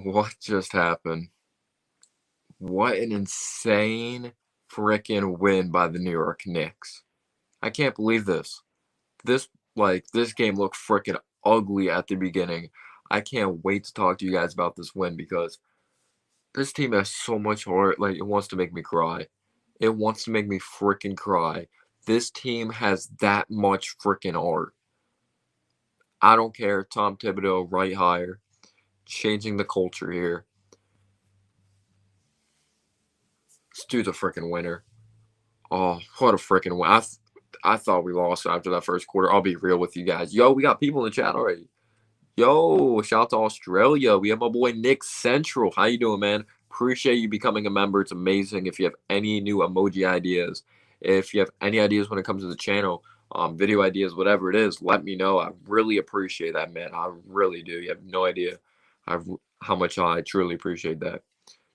What just happened? What an insane freaking win by the New York Knicks. I can't believe this. This game looked freaking ugly at the beginning. I can't wait to talk to you guys about this win because this team has so much heart. Like, it wants to make me cry. It wants to make me freaking cry. This team has that much freaking heart. I don't care. Tom Thibodeau, right hire. Changing the culture here. This dude's a freaking winner. Oh, what a freaking win. I thought we lost after that first quarter. I'll be real with you guys. Yo, we got people in the chat already. Yo, shout out to Australia. We have my boy Nick Central. How you doing, man? Appreciate you becoming a member. It's amazing. If you have any new emoji ideas, if you have any ideas when it comes to the channel, video ideas, whatever it is, let me know. I really appreciate that, man. I really do. You have no idea how much I truly appreciate that.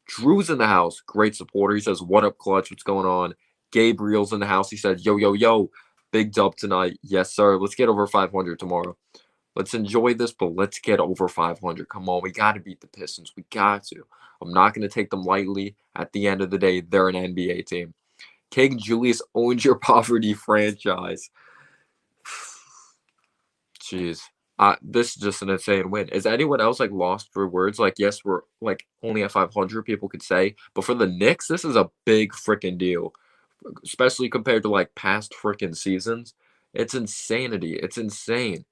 Drew's in the house. Great supporter. He says, what up, Clutch? What's going on? Gabriel's in the house. He said, yo, yo, yo. Big dub tonight. Yes, sir. Let's get over 500 tomorrow. Let's enjoy this, but let's get over 500. Come on. We got to beat the Pistons. We got to. I'm not going to take them lightly. At the end of the day, they're an NBA team. King Julius owns your poverty franchise. Jeez. This is just an insane win. Is anyone else lost for words? Yes, we're only at 500, people could say, but for the Knicks, this is a big freaking deal, especially compared to past freaking seasons. It's insanity. It's insane.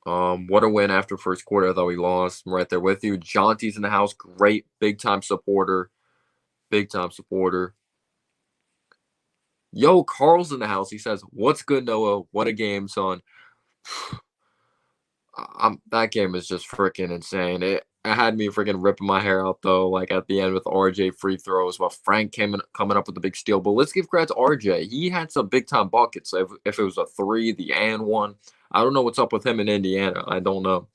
What a win after first quarter. I thought we lost. I'm right there with you. Jonty's in the house. Great big time supporter. Big time supporter. Yo, Carl's in the house. He says, "What's good, Noah? What a game, son." That game is just freaking insane. It had me freaking ripping my hair out though, at the end with RJ free throws while Frank coming up with the big steal. But let's give credit to RJ. He had some big time buckets. If it was a three, the and one. I don't know what's up with him in Indiana. I don't know.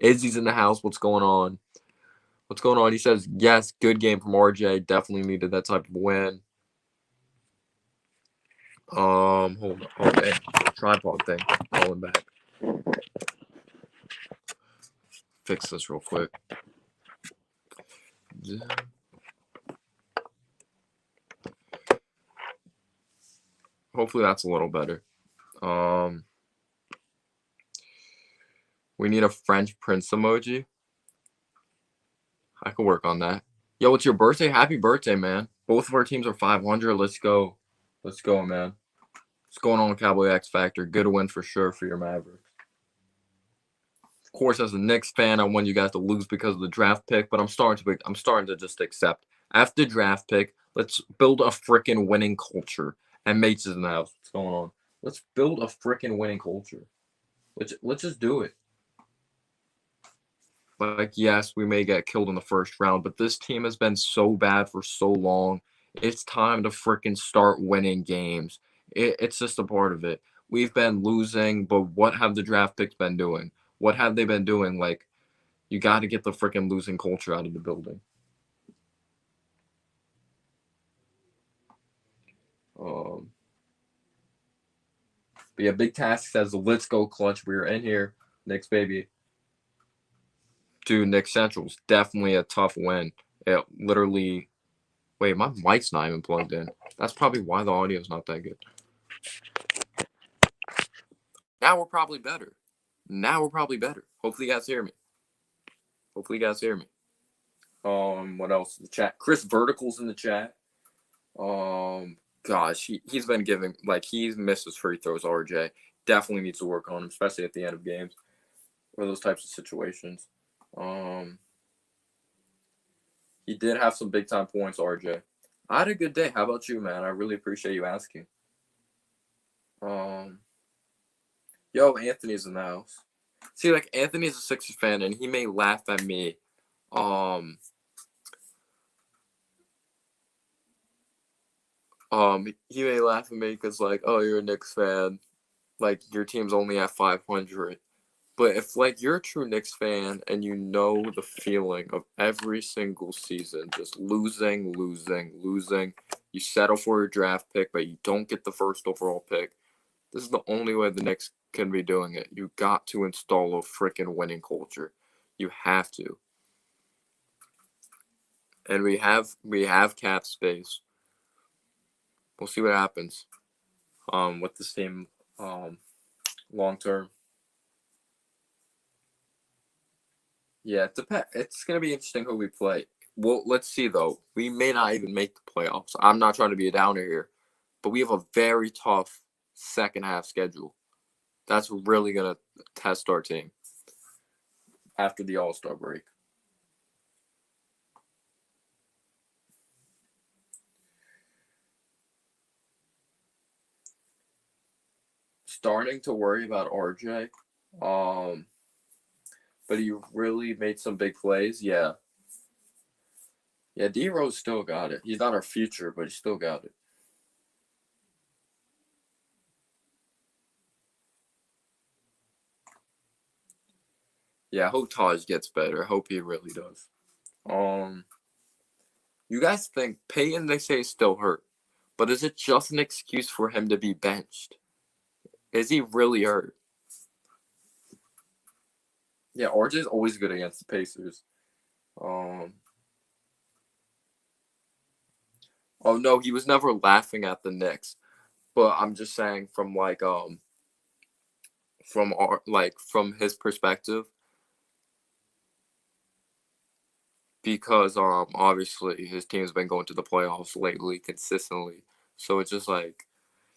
Izzy's in the house. What's going on? What's going on? He says, yes, good game from RJ. Definitely needed that type of win. Hold on. Tripod thing. Calling back. Fix this real quick. Hopefully that's a little better. We need a French Prince emoji. I could work on that. Yo, it's your birthday? Happy birthday, man. Both of our teams are 500. Let's go. Let's go, man. What's going on with Cowboy X Factor? Good win for sure for your Mavericks. Of course, as a Knicks fan, I want you guys to lose because of the draft pick, but I'm starting to just accept. After the draft pick, let's build a freaking winning culture. And Mates is in the house. What's going on? Let's build a freaking winning culture. Let's just do it. Yes, we may get killed in the first round, but this team has been so bad for so long. It's time to freaking start winning games. It's just a part of it. We've been losing, but what have the draft picks been doing? What have they been doing? You got to get the freaking losing culture out of the building. But yeah, Big Task says, let's go, Clutch. We're in here. Knicks, baby. Dude, Nick Central's definitely a tough win. It literally... Wait, my mic's not even plugged in. That's probably why the audio's not that good. Now we're probably better. Hopefully you guys hear me. What else in the chat? Chris Vertical's in the chat. Gosh, he's been giving... he misses free throws, RJ. Definitely needs to work on him, especially at the end of games. Or those types of situations. He did have some big time points, RJ. I had a good day. How about you, man? I really appreciate you asking. Yo, Anthony's in the house. See, Anthony's a Sixers fan, and he may laugh at me. He may laugh at me because, oh, you're a Knicks fan. Your team's only at 500. But if, you're a true Knicks fan and you know the feeling of every single season, just losing, you settle for a draft pick, but you don't get the first overall pick, this is the only way the Knicks can be doing it. You got to install a freaking winning culture. You have to. And we have cap space. We'll see what happens. With this team, long term. Yeah, it's gonna be interesting who we play. Well, let's see though. We may not even make the playoffs. I'm not trying to be a downer here, but we have a very tough second half schedule. That's really gonna test our team after the All-Star break. Starting to worry about RJ. But he really made some big plays. Yeah. Yeah, D-Rose still got it. He's not our future, but he still got it. Yeah, I hope Taj gets better. I hope he really does. You guys think Peyton, they say, is still hurt, but is it just an excuse for him to be benched? Is he really hurt? Yeah, RJ's always good against the Pacers. Oh no, he was never laughing at the Knicks. But I'm just saying from from his perspective, because obviously his team's been going to the playoffs lately consistently. So it's just like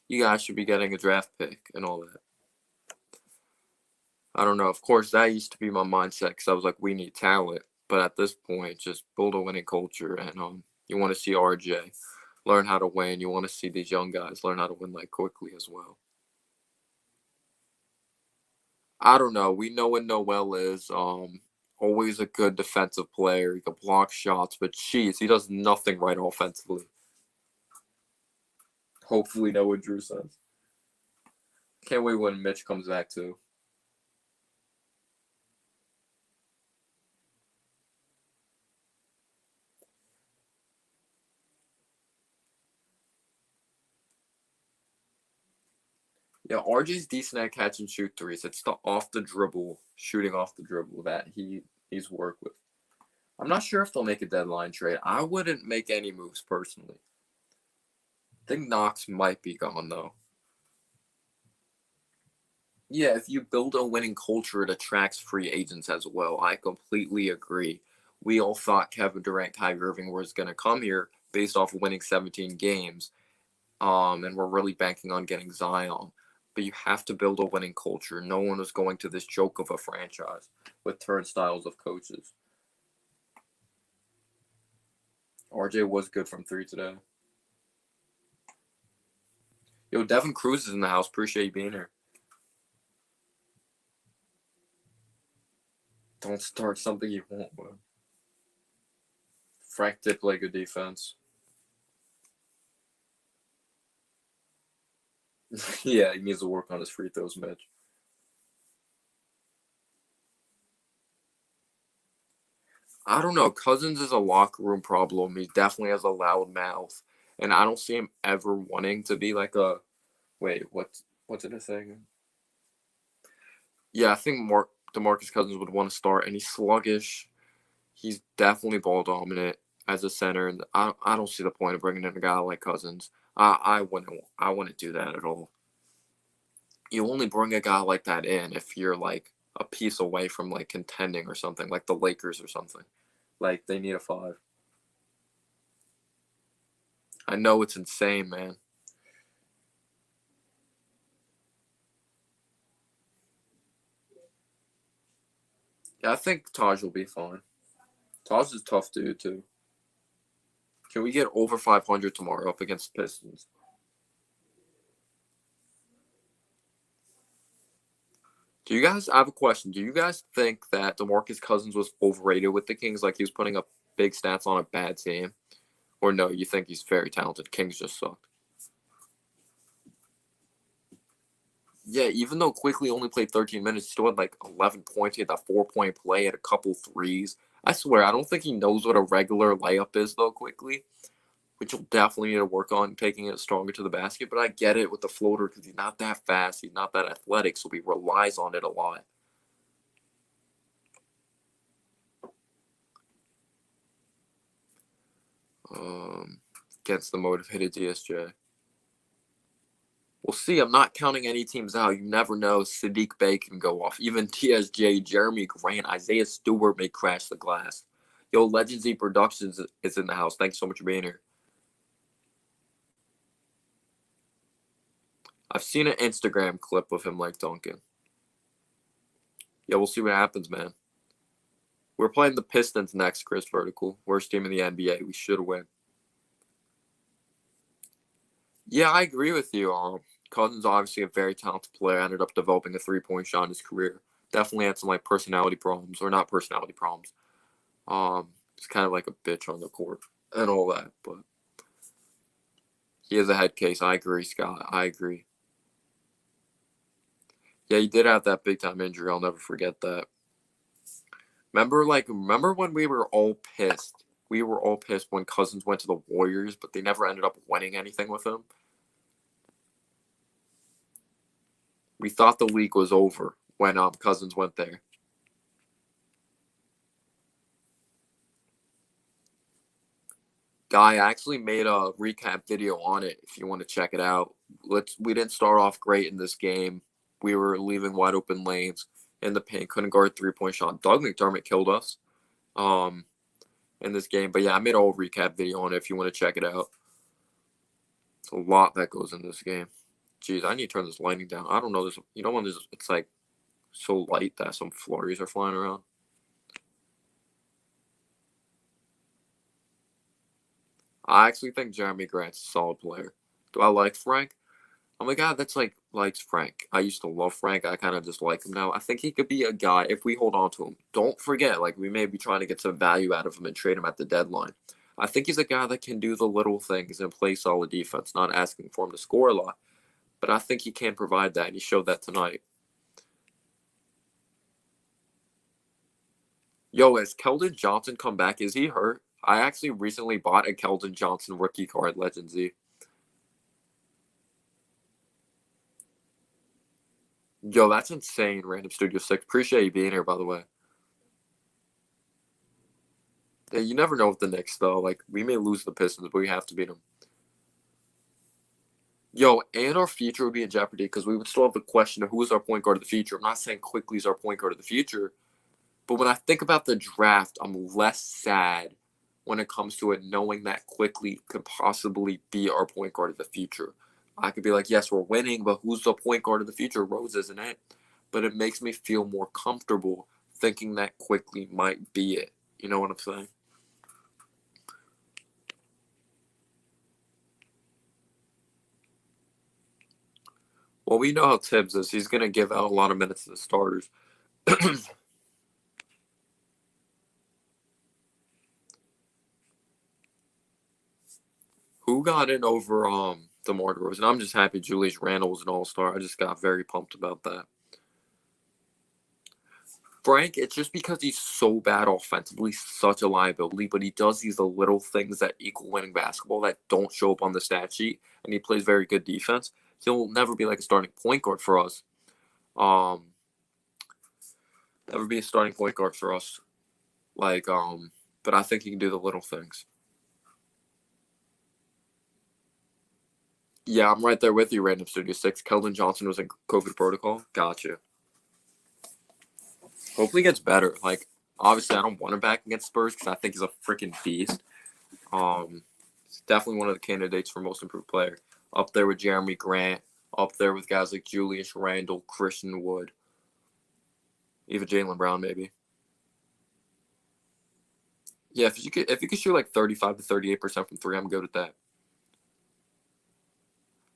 you guys should be getting a draft pick and all that. I don't know. Of course, that used to be my mindset because I was like, we need talent. But at this point, just build a winning culture, and you want to see RJ learn how to win. You want to see these young guys learn how to win like quickly as well. I don't know. We know what Noel is. Always a good defensive player. He can block shots, but jeez, he does nothing right offensively. Hopefully, know what Drew says. Can't wait when Mitch comes back too. Yeah, RJ's decent at catch and shoot threes. It's the off the dribble, shooting off the dribble that he's worked with. I'm not sure if they'll make a deadline trade. I wouldn't make any moves personally. I think Knox might be gone though. Yeah, if you build a winning culture, it attracts free agents as well. I completely agree. We all thought Kevin Durant, Kyrie Irving was going to come here based off of winning 17 games, and we're really banking on getting Zion. But you have to build a winning culture. No one is going to this joke of a franchise with turnstiles of coaches. RJ was good from three today. Yo, Devin Cruz is in the house. Appreciate you being here. Don't start something you won't win. Frank did play good defense. Yeah, he needs to work on his free throws, Mitch. I don't know. Cousins is a locker room problem. He definitely has a loud mouth, and I don't see him ever wanting to be like a. Wait, what did I say again? Yeah, I think DeMarcus Cousins would want to start, and he's sluggish. He's definitely ball dominant as a center, and I don't see the point of bringing in a guy like Cousins. I wouldn't do that at all. You only bring a guy like that in if you're like a piece away from like contending or something, like the Lakers or something. Like they need a five. I know it's insane, man. Yeah, I think Taj will be fine. Taj is a tough dude too. Can we get over 500 tomorrow up against the Pistons? Do you guys? I have a question. Do you guys think that DeMarcus Cousins was overrated with the Kings? Like he was putting up big stats on a bad team, or no? You think he's very talented? Kings just sucked. Yeah, even though Quickly only played 13 minutes, he still had like 11 points. He had that 4-point play, had a couple threes. I swear, I don't think he knows what a regular layup is though. Quickly, which he'll definitely need to work on taking it stronger to the basket. But I get it with the floater because he's not that fast, he's not that athletic, so he relies on it a lot. Against the motivated DSJ. We'll see. I'm not counting any teams out. You never know. Sadiq Bey can go off. Even TSJ, Jeremy Grant, Isaiah Stewart may crash the glass. Yo, Legend Z Productions is in the house. Thanks so much for being here. I've seen an Instagram clip of him like dunking. Yeah, we'll see what happens, man. We're playing the Pistons next, Chris Vertical. Worst team in the NBA. We should win. Yeah, I agree with you. Cousins obviously a very talented player. Ended up developing a three-point shot in his career. Definitely had some like personality problems, or not personality problems. It's kind of like a bitch on the court and all that, but he is a head case. I agree, Scott. I agree. Yeah, he did have that big-time injury. I'll never forget that. Remember when we were all pissed? We were all pissed when Cousins went to the Warriors, but they never ended up winning anything with him. We thought the league was over when Cousins went there. Guy, I actually made a recap video on it if you want to check it out. We didn't start off great in this game. We were leaving wide open lanes in the paint, couldn't guard three-point shot. Doug McDermott killed us in this game. But yeah, I made a whole recap video on it if you want to check it out. It's a lot that goes in this game. Jeez, I need to turn this lighting down. I don't know this. You know when it's like so light that some flurries are flying around. I actually think Jeremy Grant's a solid player. Do I like Frank? I'm a guy that's likes Frank. I used to love Frank. I kind of just like him now. I think he could be a guy if we hold on to him. Don't forget, we may be trying to get some value out of him and trade him at the deadline. I think he's a guy that can do the little things and play solid defense, not asking for him to score a lot. But I think he can provide that, and he showed that tonight. Yo, has Keldon Johnson come back? Is he hurt? I actually recently bought a Keldon Johnson rookie card, Legend Z. Yo, that's insane, Random Studio 6. Appreciate you being here, by the way. Yeah, you never know with the Knicks, though. We may lose the Pistons, but we have to beat them. Yo, and our future would be in jeopardy because we would still have the question of who is our point guard of the future. I'm not saying Quickly is our point guard of the future, but when I think about the draft, I'm less sad when it comes to it, knowing that Quickly could possibly be our point guard of the future. I could be like, yes, we're winning, but who's the point guard of the future? Rose isn't it. But it makes me feel more comfortable thinking that Quickly might be it. You know what I'm saying? Well, we know how Tibbs is. He's going to give out a lot of minutes to the starters. Who got in over DeMar DeRozan? I'm just happy Julius Randle was an all-star. I just got very pumped about that. Frank, it's just because he's so bad offensively, such a liability, but he does these little things that equal winning basketball that don't show up on the stat sheet, and he plays very good defense. He'll never be like a starting point guard for us. Never be a starting point guard for us. But I think he can do the little things. Yeah, I'm right there with you, Random Studio 6. Keldon Johnson was in COVID protocol. Gotcha. Hopefully he gets better. Obviously, I don't want him back against Spurs because I think he's a freaking beast. He's definitely one of the candidates for most improved player. Up there with Jeremy Grant. Up there with guys like Julius Randle, Christian Wood. Even Jaylen Brown, maybe. Yeah, if you could shoot 35 to 38% from three, I'm good at that.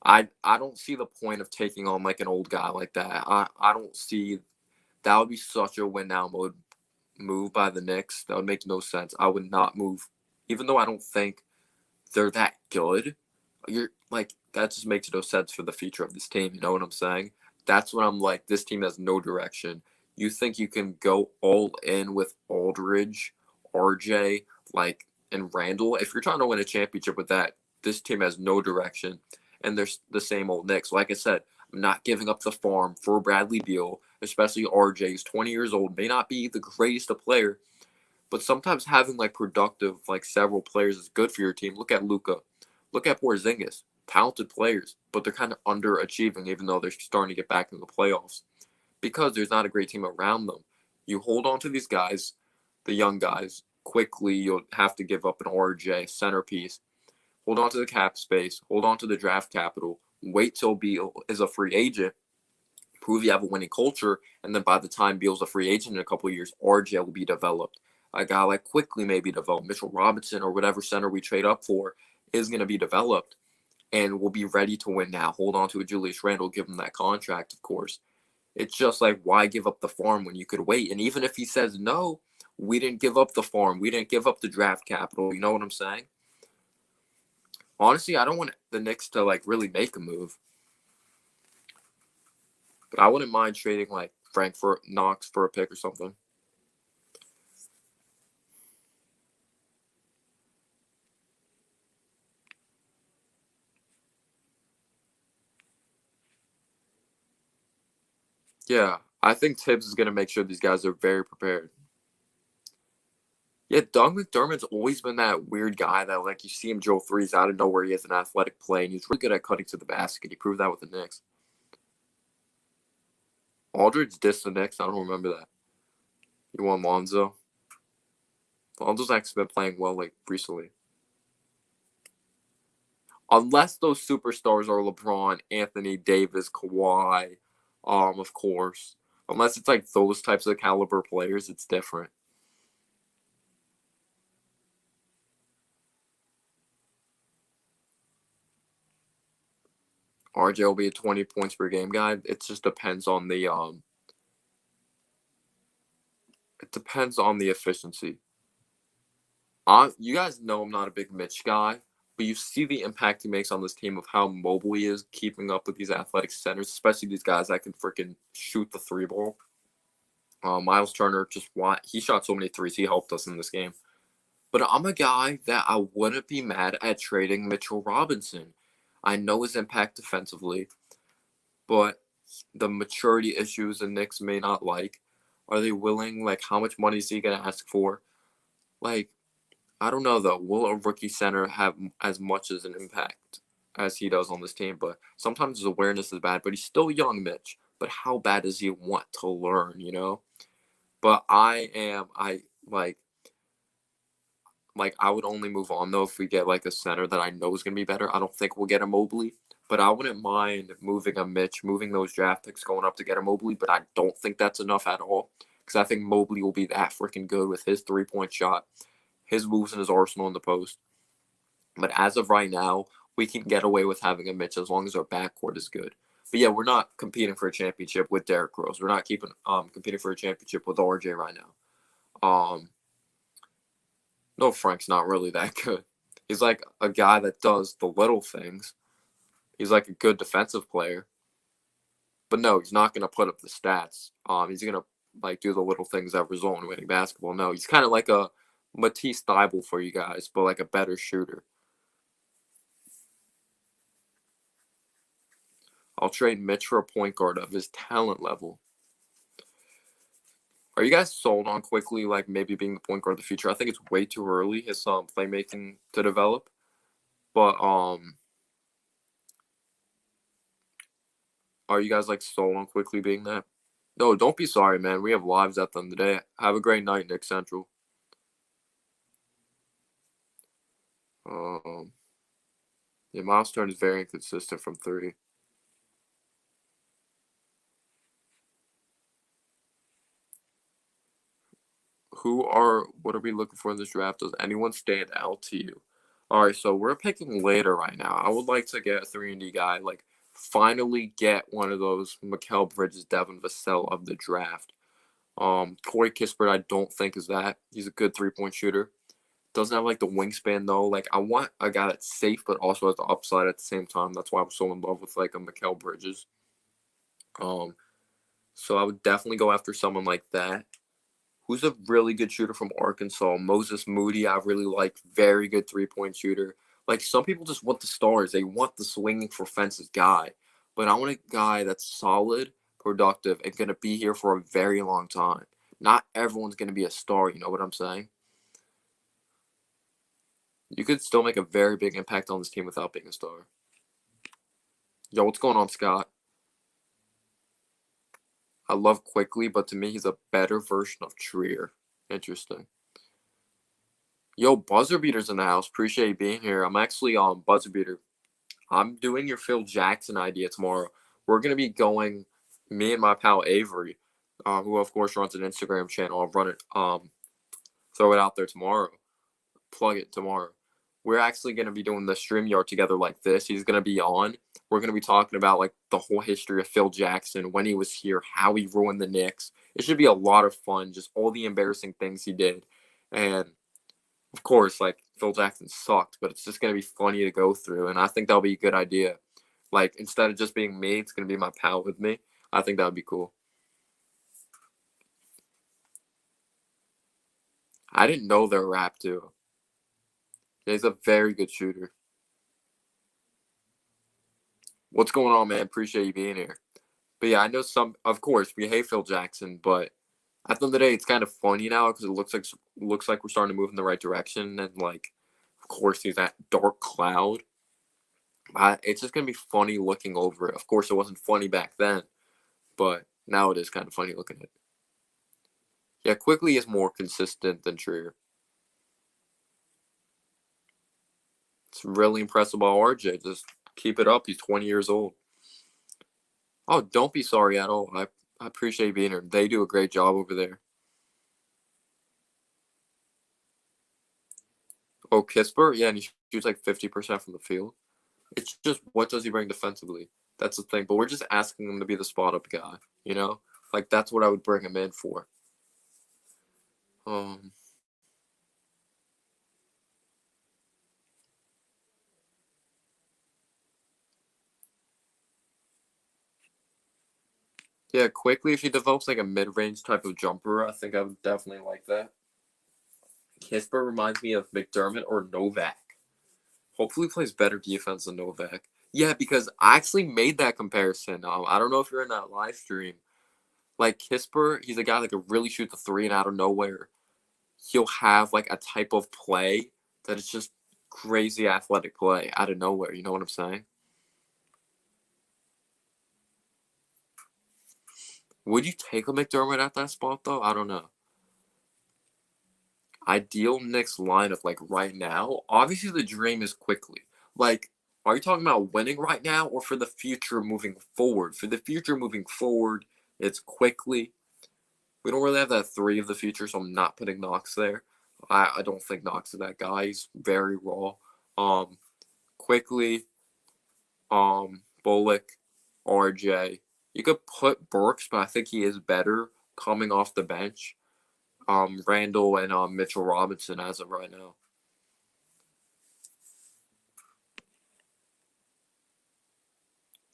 I don't see the point of taking on an old guy like that. I don't see that would be such a win now mode move by the Knicks. That would make no sense. I would not move, even though I don't think they're that good. That just makes no sense for the future of this team. You know what I'm saying? That's when I'm like, this team has no direction. You think you can go all in with Aldridge, RJ, and Randle? If you're trying to win a championship with that, this team has no direction. And there's the same old Knicks. Like I said, I'm not giving up the farm for Bradley Beal, especially RJ. He's 20 years old, may not be the greatest of player, But sometimes having like productive, like several players is good for your team. Look at Luka. Look at Porzingis. Talented players, but they're kind of underachieving even though they're starting to get back into the playoffs because there's not a great team around them. You hold on to these guys, the young guys, quickly. You'll have to give up an RJ centerpiece. Hold on to the cap space. Hold on to the draft capital. Wait till Beal is a free agent. Prove you have a winning culture, and then by the time Beal's a free agent in a couple of years, RJ will be developed. A guy like quickly maybe developed. Mitchell Robinson or whatever center we trade up for is going to be developed and will be ready to win now. Hold on to a Julius Randle, give him that contract, of course. It's just like, why give up the farm when you could wait? And even if he says no, we didn't give up the farm. We didn't give up the draft capital. You know what I'm saying? Honestly, I don't want the Knicks to like really make a move. But I wouldn't mind trading like Frankfurt Knox for a pick or something. Yeah, I think Tibbs is going to make sure these guys are very prepared. Yeah, Doug McDermott's always been that weird guy that, like, you see him drill threes out of nowhere. He has an athletic play, and he's really good at cutting to the basket. He proved that with the Knicks. Aldridge dissed the Knicks. I don't remember that. You want Lonzo? Lonzo's actually been playing well, like, recently. Unless those superstars are LeBron, Anthony Davis, Kawhi, of course. Unless it's, like, those types of caliber players, it's different. RJ will be a 20 points per game guy. It just depends on the efficiency. You guys know I'm not a big Mitch guy, but you see the impact he makes on this team of how mobile he is, keeping up with these athletic centers, especially these guys that can freaking shoot the three ball. Miles Turner he shot so many threes. He helped us in this game. But I'm a guy that I wouldn't be mad at trading Mitchell Robinson. I know his impact defensively, but the maturity issues the Knicks may not like. Are they willing? Like, how much money is he going to ask for? Like, I don't know, though. Will a rookie center have as much as an impact as he does on this team? But sometimes his awareness is bad, but he's still young, Mitch. But how bad does he want to learn, you know? But I would only move on, though, if we get, like, a center that I know is going to be better. I don't think we'll get a Mobley. But I wouldn't mind moving a Mitch, moving those draft picks going up to get a Mobley, but I don't think that's enough at all. Because I think Mobley will be that freaking good with his three-point shot, his moves in his arsenal in the post. But as of right now, we can get away with having a Mitch as long as our backcourt is good. But yeah, we're not competing for a championship with Derrick Rose. We're not competing for a championship with RJ right now. No, Frank's not really that good. He's like a guy that does the little things. He's like a good defensive player. But no, he's not going to put up the stats. He's going to like do the little things that result in winning basketball. No, he's kind of like a Matisse Thybulle for you guys, but like a better shooter. I'll trade Mitch for a point guard of his talent level. Are you guys sold on quickly, like maybe being the point guard of the future? I think it's way too early, his playmaking to develop. But are you guys like sold on quickly being that? No, don't be sorry, man. We have lives at the end of the day. Have a great night, Nick Central. Yeah, Miles Turner is very inconsistent from three. What are we looking for in this draft? Does anyone stand out to you? All right, so we're picking later right now. I would like to get a 3-and-D guy, like finally get one of those Mikal Bridges, Devin Vassell of the draft. Corey Kispert, I don't think is that. He's a good three-point shooter. Doesn't have like the wingspan though. Like I want a guy that's safe but also has the upside at the same time. That's why I'm so in love with like a Mikal Bridges. So I would definitely go after someone like that. Who's a really good shooter from Arkansas? Moses Moody, I really like. Very good three-point shooter. Like, some people just want the stars. They want the swinging for fences guy. But I want a guy that's solid, productive, and going to be here for a very long time. Not everyone's going to be a star, you know what I'm saying? You could still make a very big impact on this team without being a star. Yo, what's going on, Scott? I love Quickly, but to me, he's a better version of Trier. Interesting. Yo, Buzzer Beater's in the house. Appreciate you being here. I'm actually on Buzzer Beater. I'm doing your Phil Jackson idea tomorrow. We're going to be going, me and my pal Avery, who of course runs an Instagram channel. I'll run it, throw it out there tomorrow. Plug it tomorrow. We're actually going to be doing the StreamYard together like this. He's going to be on. We're going to be talking about like the whole history of Phil Jackson, when he was here, how he ruined the Knicks. It should be a lot of fun, just all the embarrassing things he did. And of course, like Phil Jackson sucked, but it's just going to be funny to go through. And I think that'll be a good idea. Like instead of just being me, it's going to be my pal with me. I think that would be cool. I didn't know they were rap too. He's a very good shooter. What's going on, man? Appreciate you being here. But yeah, I know of course, we hate Phil Jackson, but at the end of the day, it's kind of funny now because it looks like we're starting to move in the right direction. And like, of course, he's that dark cloud. It's just gonna be funny looking over it. Of course, it wasn't funny back then, but now it is kind of funny looking at it. Yeah, Quickly is more consistent than Trier. It's really impressive by RJ. Just keep it up. He's 20 years old. Oh, don't be sorry at all. I appreciate you being here. They do a great job over there. Oh, Kisper? Yeah, and he shoots like 50% from the field. It's just, what does he bring defensively? That's the thing. But we're just asking him to be the spot up guy, you know? Like, that's what I would bring him in for. Yeah, Quickly, if he develops like a mid-range type of jumper, I think I would definitely like that. Kisper reminds me of McDermott or Novak. Hopefully he plays better defense than Novak. Yeah, because I actually made that comparison. I don't know if you're in that live stream. Like Kisper, he's a guy that could really shoot the three, and out of nowhere, he'll have like a type of play that is just crazy athletic play out of nowhere. You know what I'm saying? Would you take a McDermott at that spot though? I don't know. Ideal Knicks lineup like right now. Obviously, the dream is Quickly. Like, are you talking about winning right now or for the future moving forward? For the future moving forward, it's Quickly. We don't really have that three of the future, so I'm not putting Knox there. I don't think Knox is that guy. He's very raw. Quickly, Bullock, RJ. You could put Burks, but I think he is better coming off the bench. Randle and Mitchell Robinson as of right now.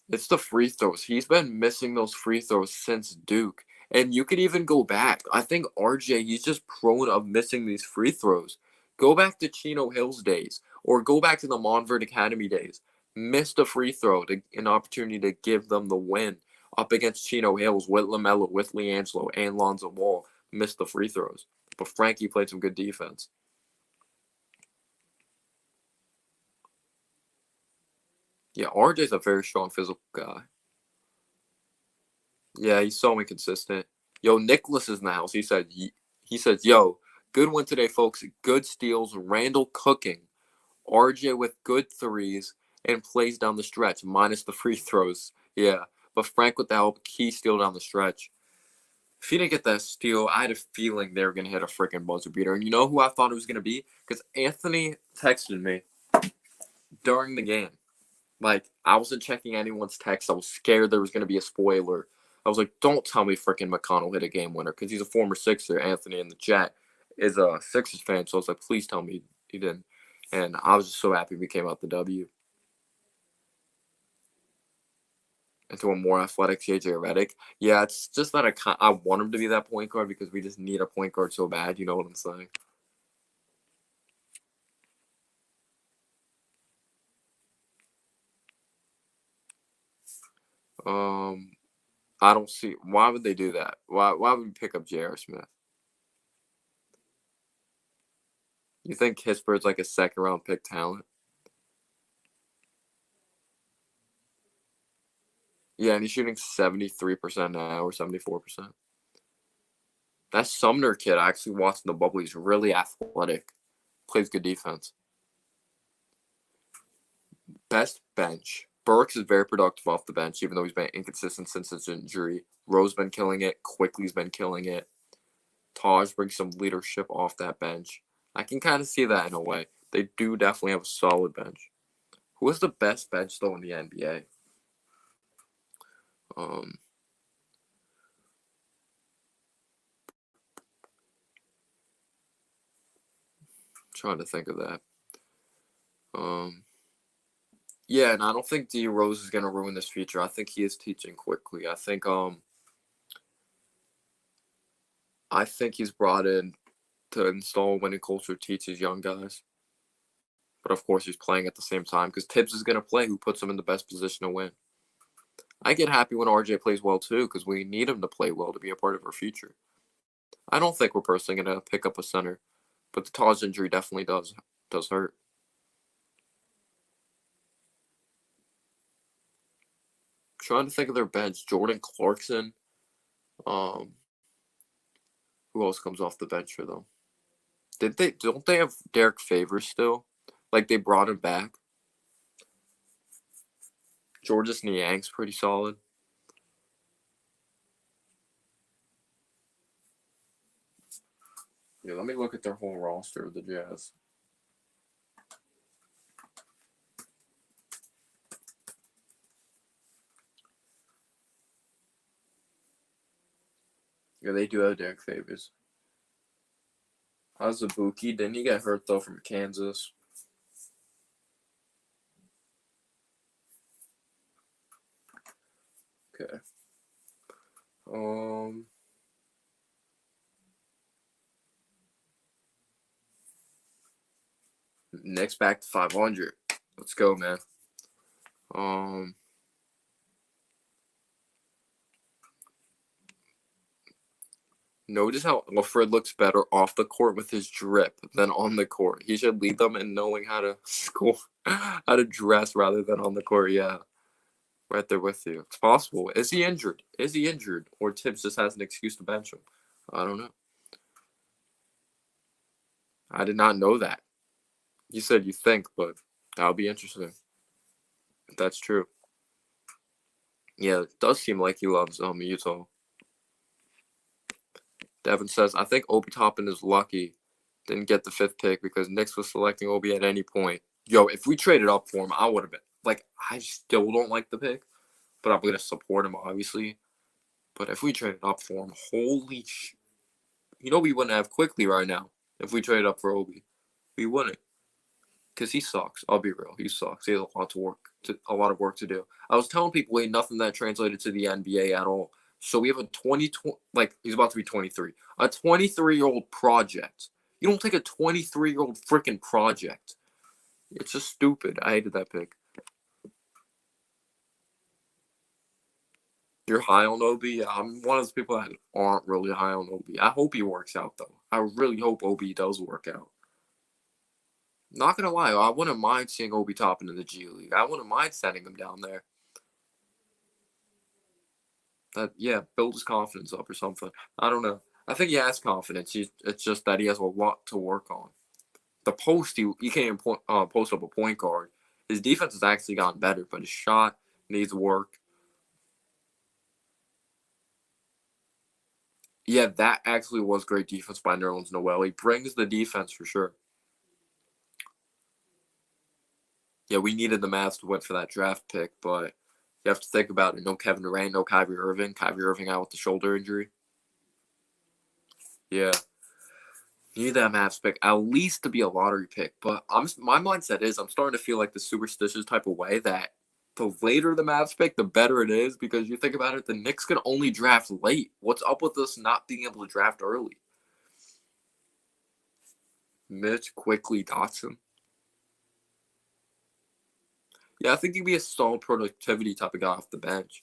It's the free throws. He's been missing those free throws since Duke. And you could even go back. I think RJ, he's just prone of missing these free throws. Go back to Chino Hills days or go back to the Montverde Academy days. Missed a free throw, an opportunity to give them the win up against Chino Hills with LaMelo, with LiAngelo, and Lonzo Ball. Missed the free throws. But Frankie played some good defense. Yeah, RJ's a very strong physical guy. Yeah, he's so inconsistent. Yo, Nicholas is in the house. He says, yo, good one today, folks. Good steals. Randle cooking. RJ with good threes and plays down the stretch, minus the free throws. Yeah, but Frank with the help, key steal down the stretch. If he didn't get that steal, I had a feeling they were going to hit a freaking buzzer beater. And you know who I thought it was going to be? Because Anthony texted me during the game. Like, I wasn't checking anyone's text. I was scared there was going to be a spoiler. I was like, don't tell me freaking McConnell hit a game winner because he's a former Sixer. Anthony in the chat is a Sixers fan. So I was like, please tell me he didn't. And I was just so happy we came out the W. Into a more athletic JJ Redick. Yeah, it's just that I want him to be that point guard because we just need a point guard so bad. You know what I'm saying? I don't see why would they do that. Why would we pick up J.R. Smith? You think Kisperd's like a second-round pick talent? Yeah, and he's shooting 73% now or 74%. That Sumner kid, I actually watched in the bubble. He's really athletic. Plays good defense. Best bench. Burks is very productive off the bench, even though he's been inconsistent since his injury. Rowe's been killing it. Quickly's been killing it. Taj brings some leadership off that bench. I can kind of see that in a way. They do definitely have a solid bench. Who is the best bench, though, in the NBA? Trying to think of that. Yeah, and I don't think D Rose is gonna ruin this future. I think he is teaching quickly. I think he's brought in to install winning culture, teach his young guys. But of course, he's playing at the same time because Tibbs is gonna play, who puts him in the best position to win. I get happy when RJ plays well too because we need him to play well to be a part of our future. I don't think we're personally gonna pick up a center, but the Taj injury definitely does hurt. Trying to think of their bench. Jordan Clarkson. Who else comes off the bench for them? Don't they have Derek Favors still? Like they brought him back. Georges Niang's pretty solid. Yeah, let me look at their whole roster of the Jazz. Yeah, they do have Derek Favors. Azubuike, didn't he get hurt though from Kansas? Okay. Knicks back to 500. Let's go, man. Notice how Alfred looks better off the court with his drip than on the court. He should lead them in knowing how to score, how to dress rather than on the court. Yeah, right there with you. It's possible. Is he injured? Or Tibbs just has an excuse to bench him? I don't know. I did not know that. You said you think, but that'll be interesting. If that's true. Yeah, it does seem like he loves Utah. Devin says, I think Obi Toppin is lucky didn't get the 5th pick because Knicks was selecting Obi at any point. Yo, if we traded up for him, I would have been. Like, I still don't like the pick, but I'm going to support him, obviously. But if we traded up for him, holy sh... You know we wouldn't have Quickly right now if we traded up for Obi. We wouldn't. Because he sucks. I'll be real. He sucks. He has a lot of work to do. I was telling people, ain't nothing that translated to the NBA at all. So we have a he's about to be 23. A 23-year-old project. You don't take a 23-year-old freaking project. It's just stupid. I hated that pick. You're high on Obi? I'm one of those people that aren't really high on Obi. I hope he works out, though. I really hope Obi does work out. Not gonna lie, I wouldn't mind seeing Obi Toppin in the G League. I wouldn't mind sending him down there. Build his confidence up or something. I don't know. I think he has confidence. It's just that he has a lot to work on. The post, he can't even post up a point guard. His defense has actually gotten better, but his shot needs work. Yeah, that actually was great defense by Nerlens Noel. He brings the defense for sure. Yeah, we needed the Mavs to win for that draft pick, but you have to think about it. No Kevin Durant, no Kyrie Irving. Kyrie Irving out with the shoulder injury. Yeah. You need that Mavs pick at least to be a lottery pick. But my mindset is I'm starting to feel like the superstitious type of way that the later the Mavs pick, the better it is because you think about it, the Knicks can only draft late. What's up with us not being able to draft early? Mitch Quickly Dotson. Yeah, I think he'd be a solid productivity type of guy off the bench.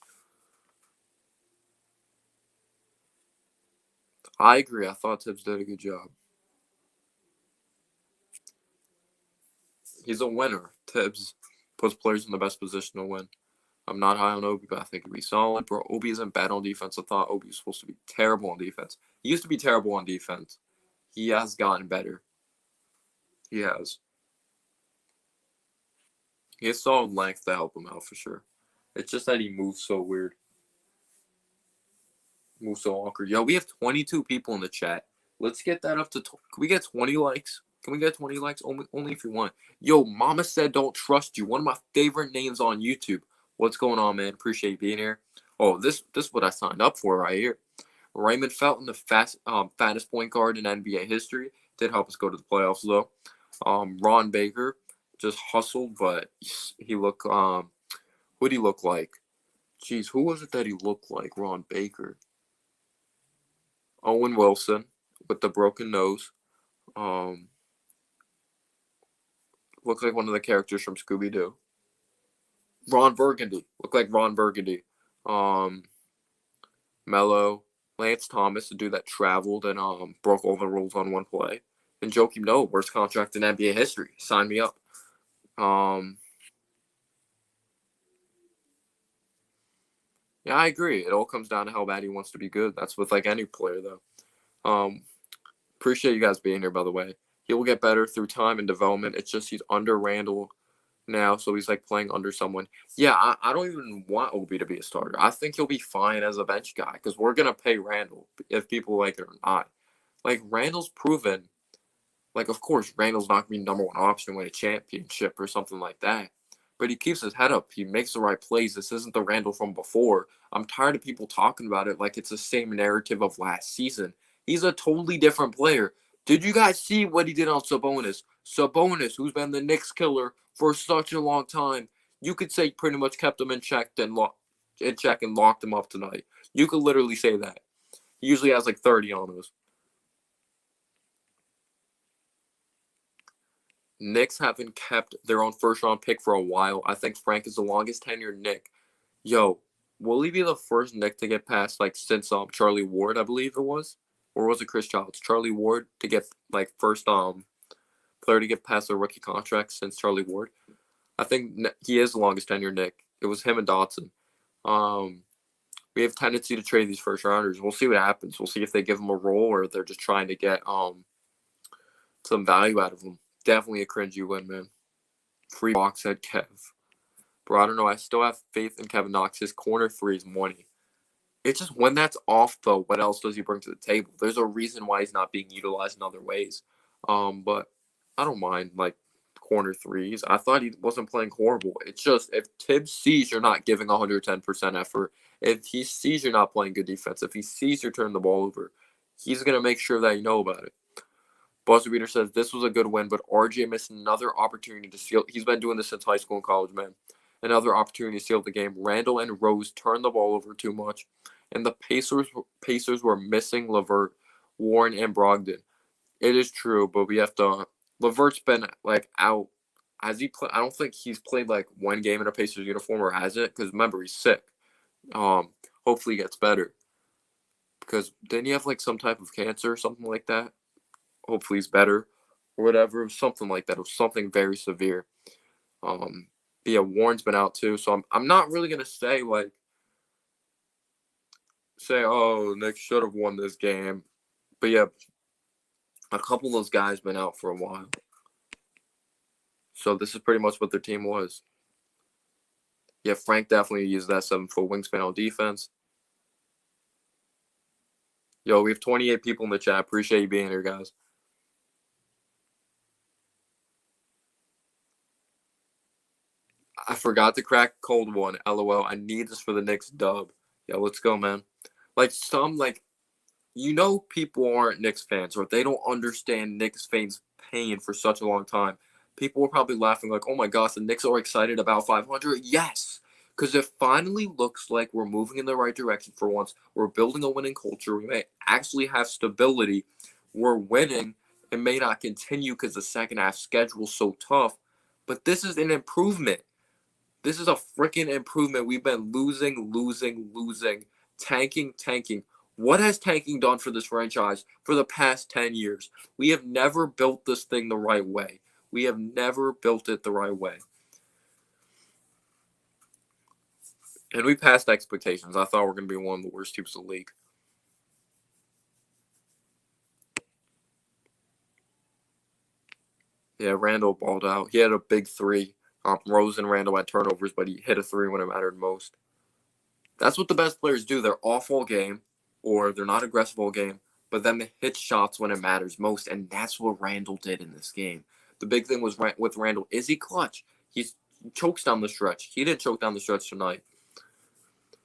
I agree. I thought Tibbs did a good job. He's a winner. Tibbs puts players in the best position to win. I'm not high on Obi, but I think he'll be solid. Bro, Obi isn't bad on defense. I thought Obi was supposed to be terrible on defense. He used to be terrible on defense. He has gotten better. He has. He has solid length to help him out for sure. It's just that he moves so weird. Moves so awkward. Yo, we have 22 people in the chat. Let's get that up to... Can we get 20 likes? Can we get 20 likes? Only if you want. Yo, Mama Said Don't Trust You. One of my favorite names on YouTube. What's going on, man? Appreciate you being here. Oh, this is what I signed up for right here. Raymond Felton, the fattest point guard in NBA history. Did help us go to the playoffs, though. Ron Baker just hustled, but he looked... what did he look like? Jeez, who was it that he looked like? Ron Baker. Owen Wilson with the broken nose. Looks like one of the characters from Scooby-Doo. Ron Burgundy. Looked like Ron Burgundy. Mello. Lance Thomas, the dude that traveled and broke all the rules on one play. And Joakim Noah, worst contract in NBA history. Sign me up. Yeah, I agree. It all comes down to how bad he wants to be good. That's with like any player, though. Appreciate you guys being here, by the way. He will get better through time and development. It's just he's under Randle now, so he's like playing under someone. Yeah, I don't even want Obi to be a starter. I think he'll be fine as a bench guy because we're going to pay Randle if people like it or not. Like, Randle's proven, like, of course, Randle's not going to be number one option to win a championship or something like that. But he keeps his head up. He makes the right plays. This isn't the Randle from before. I'm tired of people talking about it like it's the same narrative of last season. He's a totally different player. Did you guys see what he did on Sabonis? Sabonis, who's been the Knicks killer for such a long time, you could say pretty much kept him in check and locked him up tonight. You could literally say that. He usually has like 30 on us. Knicks haven't kept their own first-round pick for a while. I think Frank is the longest tenured Knick. Yo, will he be the first Knick to get past, like, since Charlie Ward, I believe it was? Or was it Chris Childs? Charlie Ward to get, like, first player to get past a rookie contract since Charlie Ward. I think he is the longest tenured Knick. It was him and Dotson. We have tendency to trade these first-rounders. We'll see what happens. We'll see if they give them a role or if they're just trying to get some value out of them. Definitely a cringy win, man. Free box head Kev. Bro, I don't know. I still have faith in Kevin Knox. His corner three is money. It's just when that's off, though, what else does he bring to the table? There's a reason why he's not being utilized in other ways. But I don't mind, like, corner threes. I thought he wasn't playing horrible. It's just if Tibbs sees you're not giving 110% effort, if he sees you're not playing good defense, if he sees you're turning the ball over, he's going to make sure that you know about it. Buzzer Beater says, this was a good win, but RJ missed another opportunity to seal. He's been doing this since high school and college, man. Another opportunity to seal the game. Randle and Rose turned the ball over too much. And the Pacers were missing LeVert, Warren, and Brogdon. It is true, but we have to... LeVert's been, like, out. Has he played? I don't think he's played, like, one game in a Pacers uniform, or has it? Because, remember, he's sick. Hopefully he gets better. Because didn't he have, like, some type of cancer or something like that? Hopefully he's better or whatever. Something like that. It was something very severe. Yeah, Warren's been out too. So I'm not really going to say, oh, Knicks should have won this game. But yeah, a couple of those guys been out for a while. So this is pretty much what their team was. Yeah, Frank definitely used that 7-foot wingspan on defense. Yo, we have 28 people in the chat. Appreciate you being here, guys. I forgot to crack cold one. LOL. I need this for the Knicks dub. Yeah, let's go, man. People aren't Knicks fans, or they don't understand Knicks fans' pain for such a long time. People were probably laughing like, oh my gosh, the Knicks are excited about 500. Yes, because it finally looks like we're moving in the right direction for once. We're building a winning culture. We may actually have stability. We're winning. It may not continue because the second half schedule is so tough, but this is an improvement. This is a freaking improvement. We've been losing, tanking. What has tanking done for this franchise for the past 10 years? We have never built this thing the right way. We have never built it the right way. And we passed expectations. I thought we were going to be one of the worst teams in the league. Yeah, Randle balled out. He had a big three. Rose and Randle had turnovers, but he hit a three when it mattered most. That's what the best players do. They're off all game, or they're not aggressive all game, but then they hit shots when it matters most, and that's what Randle did in this game. The big thing was with Randle, is he clutch? He chokes down the stretch. He didn't choke down the stretch tonight.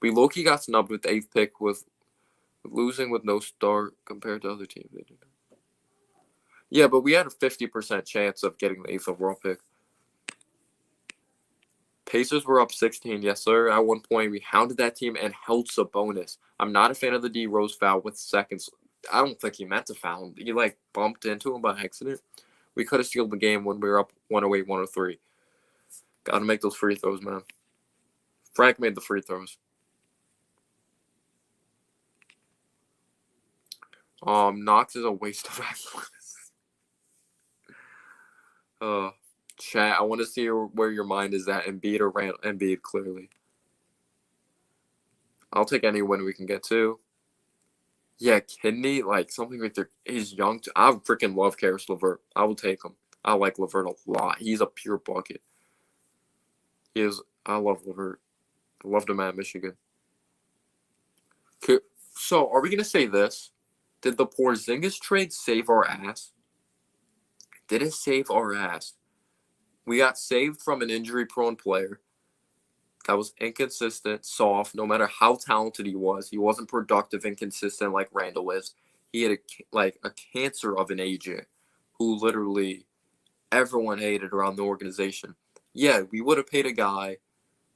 We low-key got snubbed with the 8th pick with losing with no start compared to other teams. Yeah, but we had a 50% chance of getting the 8th overall pick. Pacers were up 16, yes, sir. At one point, we hounded that team and held Sabonis. I'm not a fan of the D Rose foul with seconds. I don't think he meant to foul him. He, bumped into him by accident. We could have sealed the game when we were up 108, 103. Got to make those free throws, man. Frank made the free throws. Knox is a waste of athleticism. Chat, I want to see where your mind is at. Embiid or Randle? Embiid, clearly. I'll take any win we can get to. Yeah, Kidney, something right there. He's young. I freaking love Karis LeVert. I will take him. I like LeVert a lot. He's a pure bucket. He is. I love LeVert. I loved him at Michigan. Okay, so, are we going to say this? Did the Porzingis trade save our ass? Did it save our ass? We got saved from an injury-prone player that was inconsistent, soft, no matter how talented he was. He wasn't productive, inconsistent like Randle is. He had a cancer of an agent who literally everyone hated around the organization. Yeah, we would have paid a guy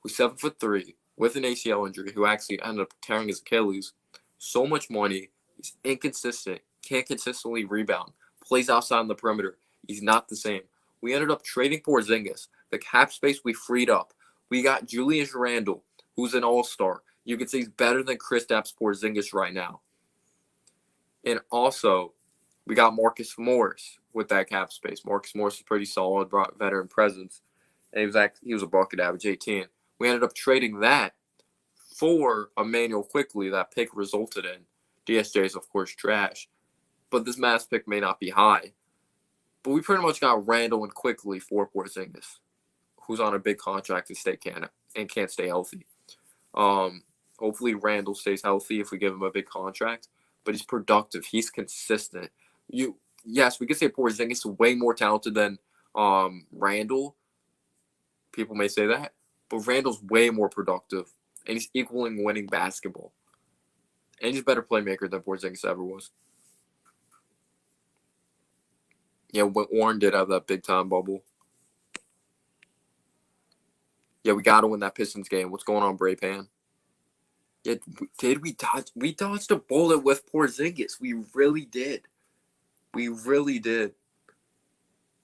who's 7'3" with an ACL injury who actually ended up tearing his Achilles. So much money. He's inconsistent. Can't consistently rebound. Plays outside on the perimeter. He's not the same. We ended up trading Porzingis. The cap space we freed up. We got Julius Randle, who's an all-star. You could say he's better than Kristaps Porzingis right now. And also, we got Marcus Morris with that cap space. Marcus Morris is pretty solid, brought veteran presence. And he was a bucket average 18. We ended up trading that for Emmanuel Quickly. That pick resulted in. DSJ is, of course, trash. But this mass pick may not be high. But we pretty much got Randle and Quickly for Porzingis, who's on a big contract and can't stay healthy. Hopefully Randle stays healthy if we give him a big contract. But he's productive. He's consistent. Yes, we could say Porzingis is way more talented than Randle. People may say that. But Randle's way more productive. And he's equaling winning basketball. And he's a better playmaker than Porzingis ever was. Yeah, when Warren did have that big-time bubble. Yeah, we got to win that Pistons game. What's going on, Bray Pan? Yeah, we dodge? We dodged a bullet with Porzingis. We really did. We really did.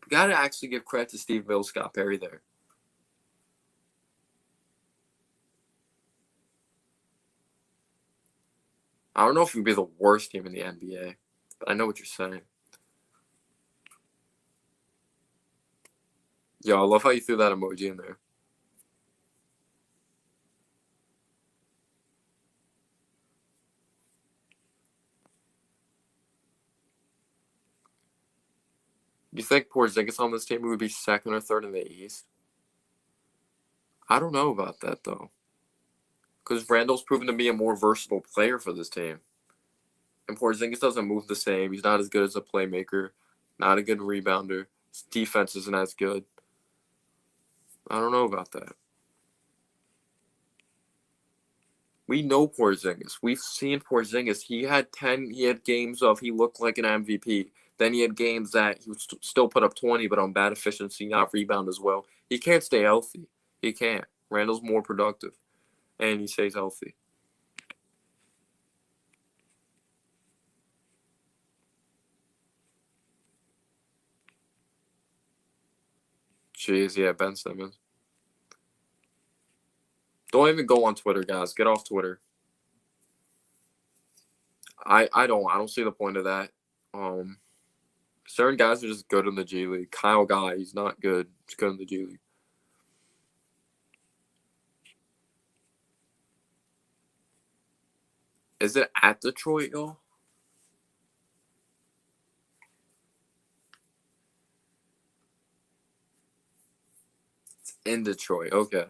We got to actually give credit to Steve Mills, Scott Perry there. I don't know if we'd be the worst team in the NBA, but I know what you're saying. Yo, I love how you threw that emoji in there. You think Porzingis on this team would be second or third in the East? I don't know about that, though. Because Randle's proven to be a more versatile player for this team. And Porzingis doesn't move the same. He's not as good as a playmaker. Not a good rebounder. His defense isn't as good. I don't know about that. We know Porzingis. We've seen Porzingis. He had games of he looked like an MVP. Then he had games that he would still put up 20, but on bad efficiency, not rebound as well. He can't stay healthy. He can't. Randle's more productive. And he stays healthy. Jeez, yeah, Ben Simmons. Don't even go on Twitter, guys. Get off Twitter. I don't see the point of that. Certain guys are just good in the G League. Kyle Guy, he's not good. He's good in the G League. Is it at Detroit, y'all? It's in Detroit. Okay.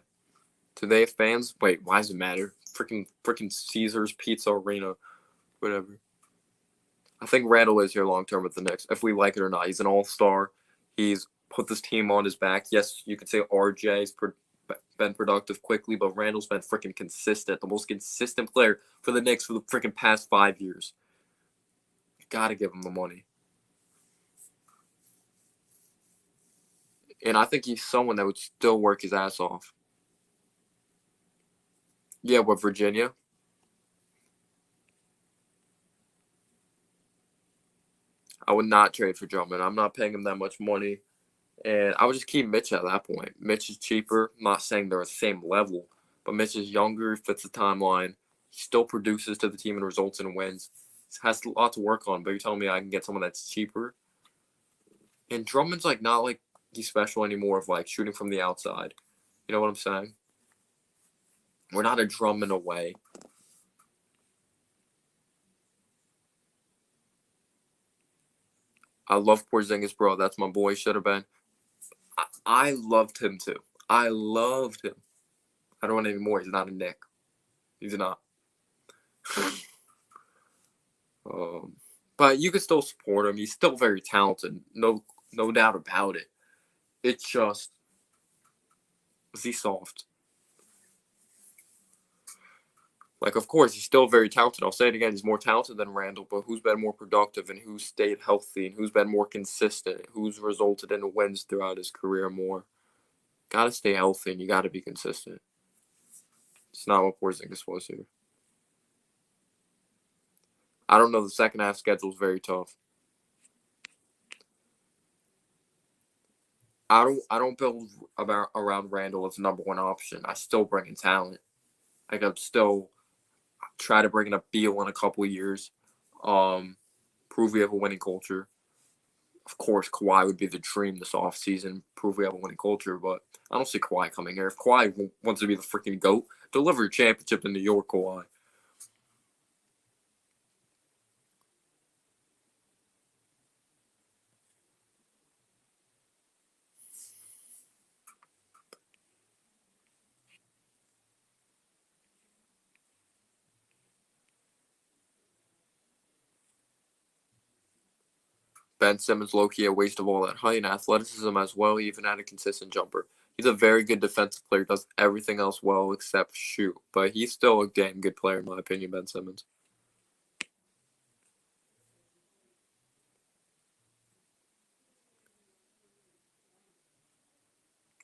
Do they have fans? Wait, why does it matter? Freaking Caesars Pizza Arena, whatever. I think Randle is here long term with the Knicks, if we like it or not. He's an all-star. He's put this team on his back. Yes, you could say RJ's been productive quickly, but Randle's been freaking consistent. The most consistent player for the Knicks for the freaking past 5 years. Gotta give him the money. And I think he's someone that would still work his ass off. Yeah, with Virginia. I would not trade for Drummond. I'm not paying him that much money. And I would just keep Mitch at that point. Mitch is cheaper. I'm not saying they're the same level, but Mitch is younger, fits the timeline. He still produces to the team and results in wins. Has a lot to work on, but you're telling me I can get someone that's cheaper? And Drummond's like not like he's special anymore of like shooting from the outside. You know what I'm saying? We're not a Drummond away. I love Porzingis, bro. That's my boy. Should have been. I loved him too. I loved him. I don't want any more. He's not a Knick. He's not. But you can still support him. He's still very talented. No doubt about it. It's just, is he soft? Like, of course, he's still very talented. I'll say it again. He's more talented than Randle, but who's been more productive and who's stayed healthy and who's been more consistent, who's resulted in wins throughout his career more? Got to stay healthy and you got to be consistent. It's not what Porzingis was here. I don't know. The second half schedule is very tough. I don't build around Randle as number one option. I still bring in talent. Like I'm still try to bring in a Beal in a couple of years. Prove we have a winning culture. Of course, Kawhi would be the dream this offseason. Prove we have a winning culture, but I don't see Kawhi coming here. If Kawhi wants to be the freaking GOAT, deliver a championship in New York, Kawhi. Ben Simmons, low-key a waste of all that height and athleticism as well. He even had a consistent jumper. He's a very good defensive player, does everything else well except shoot. But he's still a damn good player, in my opinion, Ben Simmons.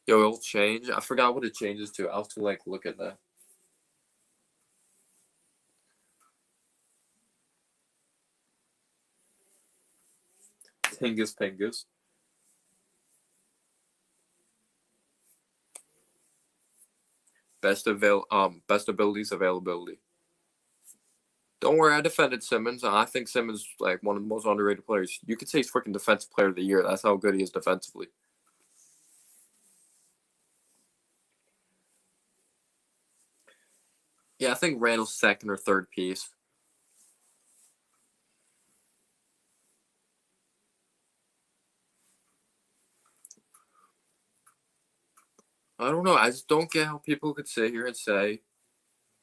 Yo, it'll change. I forgot what it changes to. I'll have to, like, look at that. Tingus Pingus. Best abilities availability. Don't worry, I defended Simmons. I think Simmons is like one of the most underrated players. You could say he's freaking defensive player of the year. That's how good he is defensively. Yeah, I think Randle's second or third piece. I don't know. I just don't get how people could sit here and say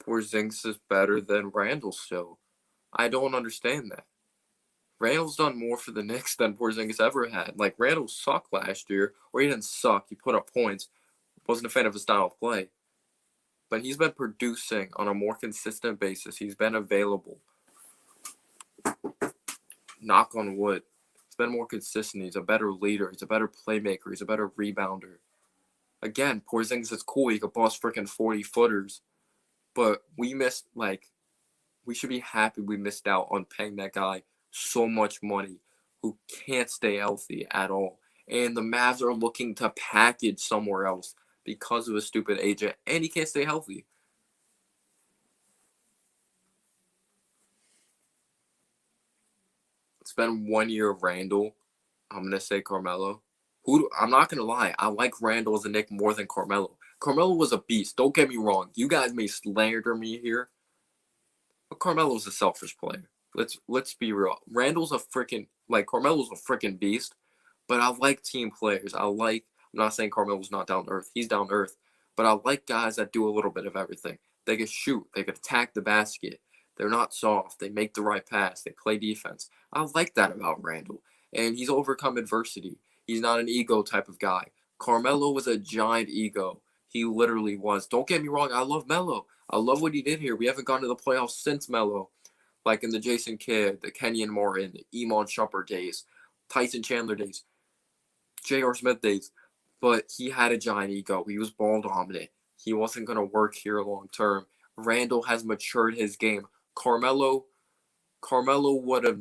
Porzingis is better than Randle still. I don't understand that. Randle's done more for the Knicks than Porzingis ever had. Like, Randle sucked last year, or he didn't suck. He put up points. Wasn't a fan of his style of play. But he's been producing on a more consistent basis. He's been available. Knock on wood. He's been more consistent. He's a better leader. He's a better playmaker. He's a better rebounder. Again, Porzingis is cool. He could bust freaking 40-footers. But we missed, like, we should be happy we missed out on paying that guy so much money who can't stay healthy at all. And the Mavs are looking to package somewhere else because of a stupid agent, and he can't stay healthy. It's been 1 year of Randle. I'm gonna say Carmelo. I'm not gonna lie. I like Randle as a Knick more than Carmelo. Carmelo was a beast. Don't get me wrong. You guys may slander me here, but Carmelo's a selfish player. Let's be real. Randle's a freaking Carmelo's a freaking beast, but I like team players. I'm not saying Carmelo's not down to earth. He's down to earth, but I like guys that do a little bit of everything. They can shoot. They can attack the basket. They're not soft. They make the right pass. They play defense. I like that about Randle, and he's overcome adversity. He's not an ego type of guy. Carmelo was a giant ego. He literally was. Don't get me wrong. I love Melo. I love what he did here. We haven't gone to the playoffs since Melo, like in the Jason Kidd, the Kenyon Martin, the Iman Shumpert days, Tyson Chandler days, J.R. Smith days. But he had a giant ego. He was ball dominant. He wasn't going to work here long term. Randle has matured his game. Carmelo would have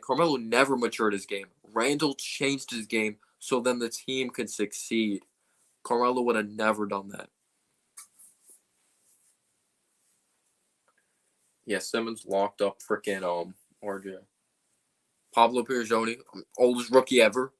Carmelo never matured his game. Randle changed his game so then the team could succeed. Carmelo would have never done that. Yeah, Simmons locked up freaking RJ. Pablo Piergioni, oldest rookie ever.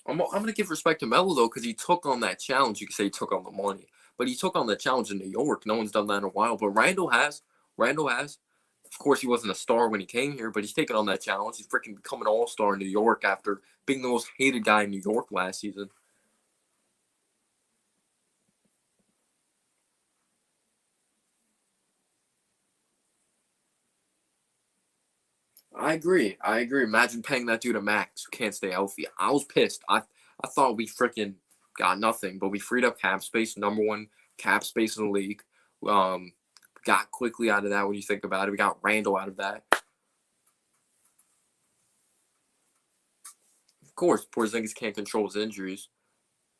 I'm going to give respect to Melo, though, because he took on that challenge. You could say he took on the money. But he took on the challenge in New York. No one's done that in a while. But Randle has. Of course, he wasn't a star when he came here, but he's taken on that challenge. He's freaking become an all-star in New York after being the most hated guy in New York last season. I agree. Imagine paying that dude a max who can't stay healthy. I was pissed. I thought we freaking got nothing, but we freed up cap space, number one cap space in the league. Got quickly out of that when you think about it. We got Randle out of that. Of course, Porzingis can't control his injuries,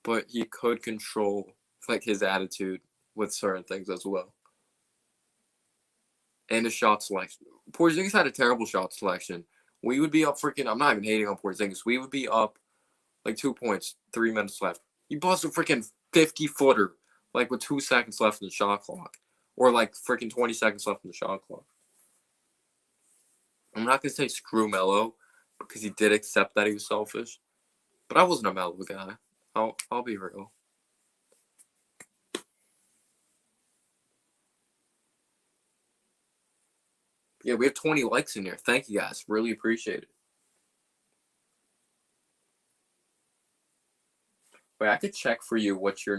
but he could control his attitude with certain things as well. And his shot selection. Porzingis had a terrible shot selection. We would be up freaking. I'm not even hating on Porzingis. We would be up 2 points, 3 minutes left. He busted a freaking 50-footer with 2 seconds left in the shot clock, or freaking 20 seconds left in the shot clock. I'm not gonna say screw Melo because he did accept that he was selfish, but I wasn't a Melo guy. I'll be real. Yeah, we have 20 likes in here. Thank you guys. Really appreciate it. Wait, I could check for you what your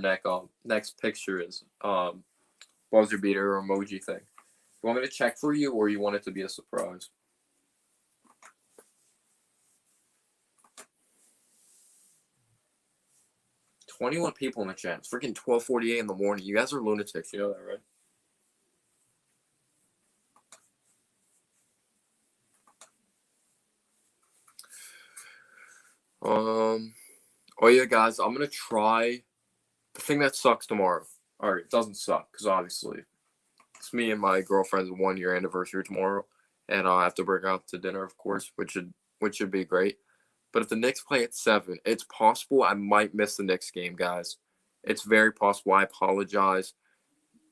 next picture is. Buzzer beater or emoji thing. You want me to check for you, or you want it to be a surprise? $21 people in the chat. It's freaking 12:48 in the morning. You guys are lunatics. You know that, right? Oh yeah, guys. I'm gonna try the thing that sucks tomorrow. All right, it doesn't suck because obviously it's me and my girlfriend's 1-year anniversary tomorrow, and I'll have to bring her out to dinner, of course, which should be great. But if the Knicks play at 7, it's possible I might miss the Knicks game, guys. It's very possible. I apologize.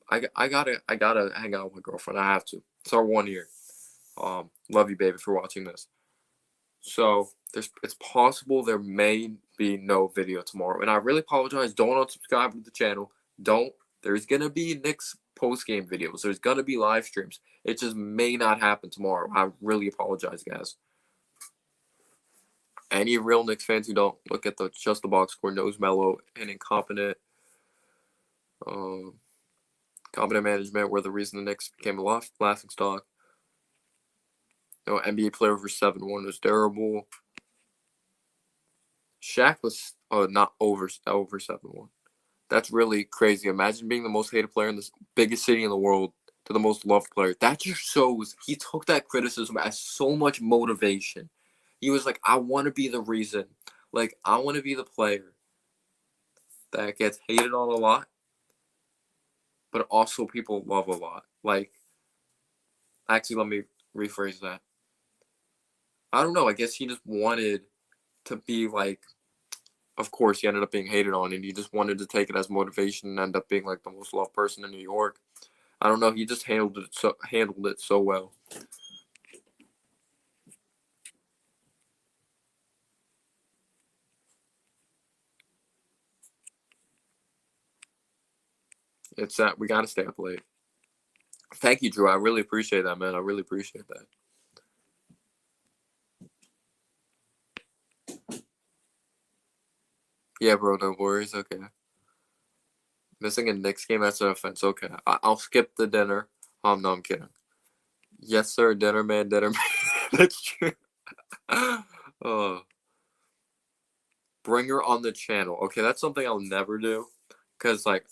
I gotta hang out with my girlfriend. I have to. It's our 1 year. Love you, baby, for watching this. So it's possible there may be no video tomorrow, and I really apologize. Don't unsubscribe to the channel. Don't. There's gonna be Knicks post-game videos. There's gonna be live streams. It just may not happen tomorrow. I really apologize, guys. Any real Knicks fans who don't look at just the box score knows Melo and incompetent management were the reason the Knicks became a laughing stock. NBA player over 7-1 was terrible. Shaq was not over 7-1. That's really crazy. Imagine being the most hated player in the biggest city in the world to the most loved player. That just shows he took that criticism as so much motivation. He was like, I want to be the reason. I want to be the player that gets hated on a lot, but also people love a lot. Actually, let me rephrase that. I don't know. I guess he just wanted to be of course, he ended up being hated on, and he just wanted to take it as motivation and end up being the most loved person in New York. I don't know. He just handled it so well. It's that we got to stay up late. Thank you, Drew. I really appreciate that, man. I really appreciate that. Yeah, bro. No worries. Okay. Missing a Knicks game, that's an offense. Okay. I'll skip the dinner. No, I'm kidding. Yes, sir. Dinner man. Dinner man. That's true. Oh. Bring her on the channel. Okay, that's something I'll never do. Cause like,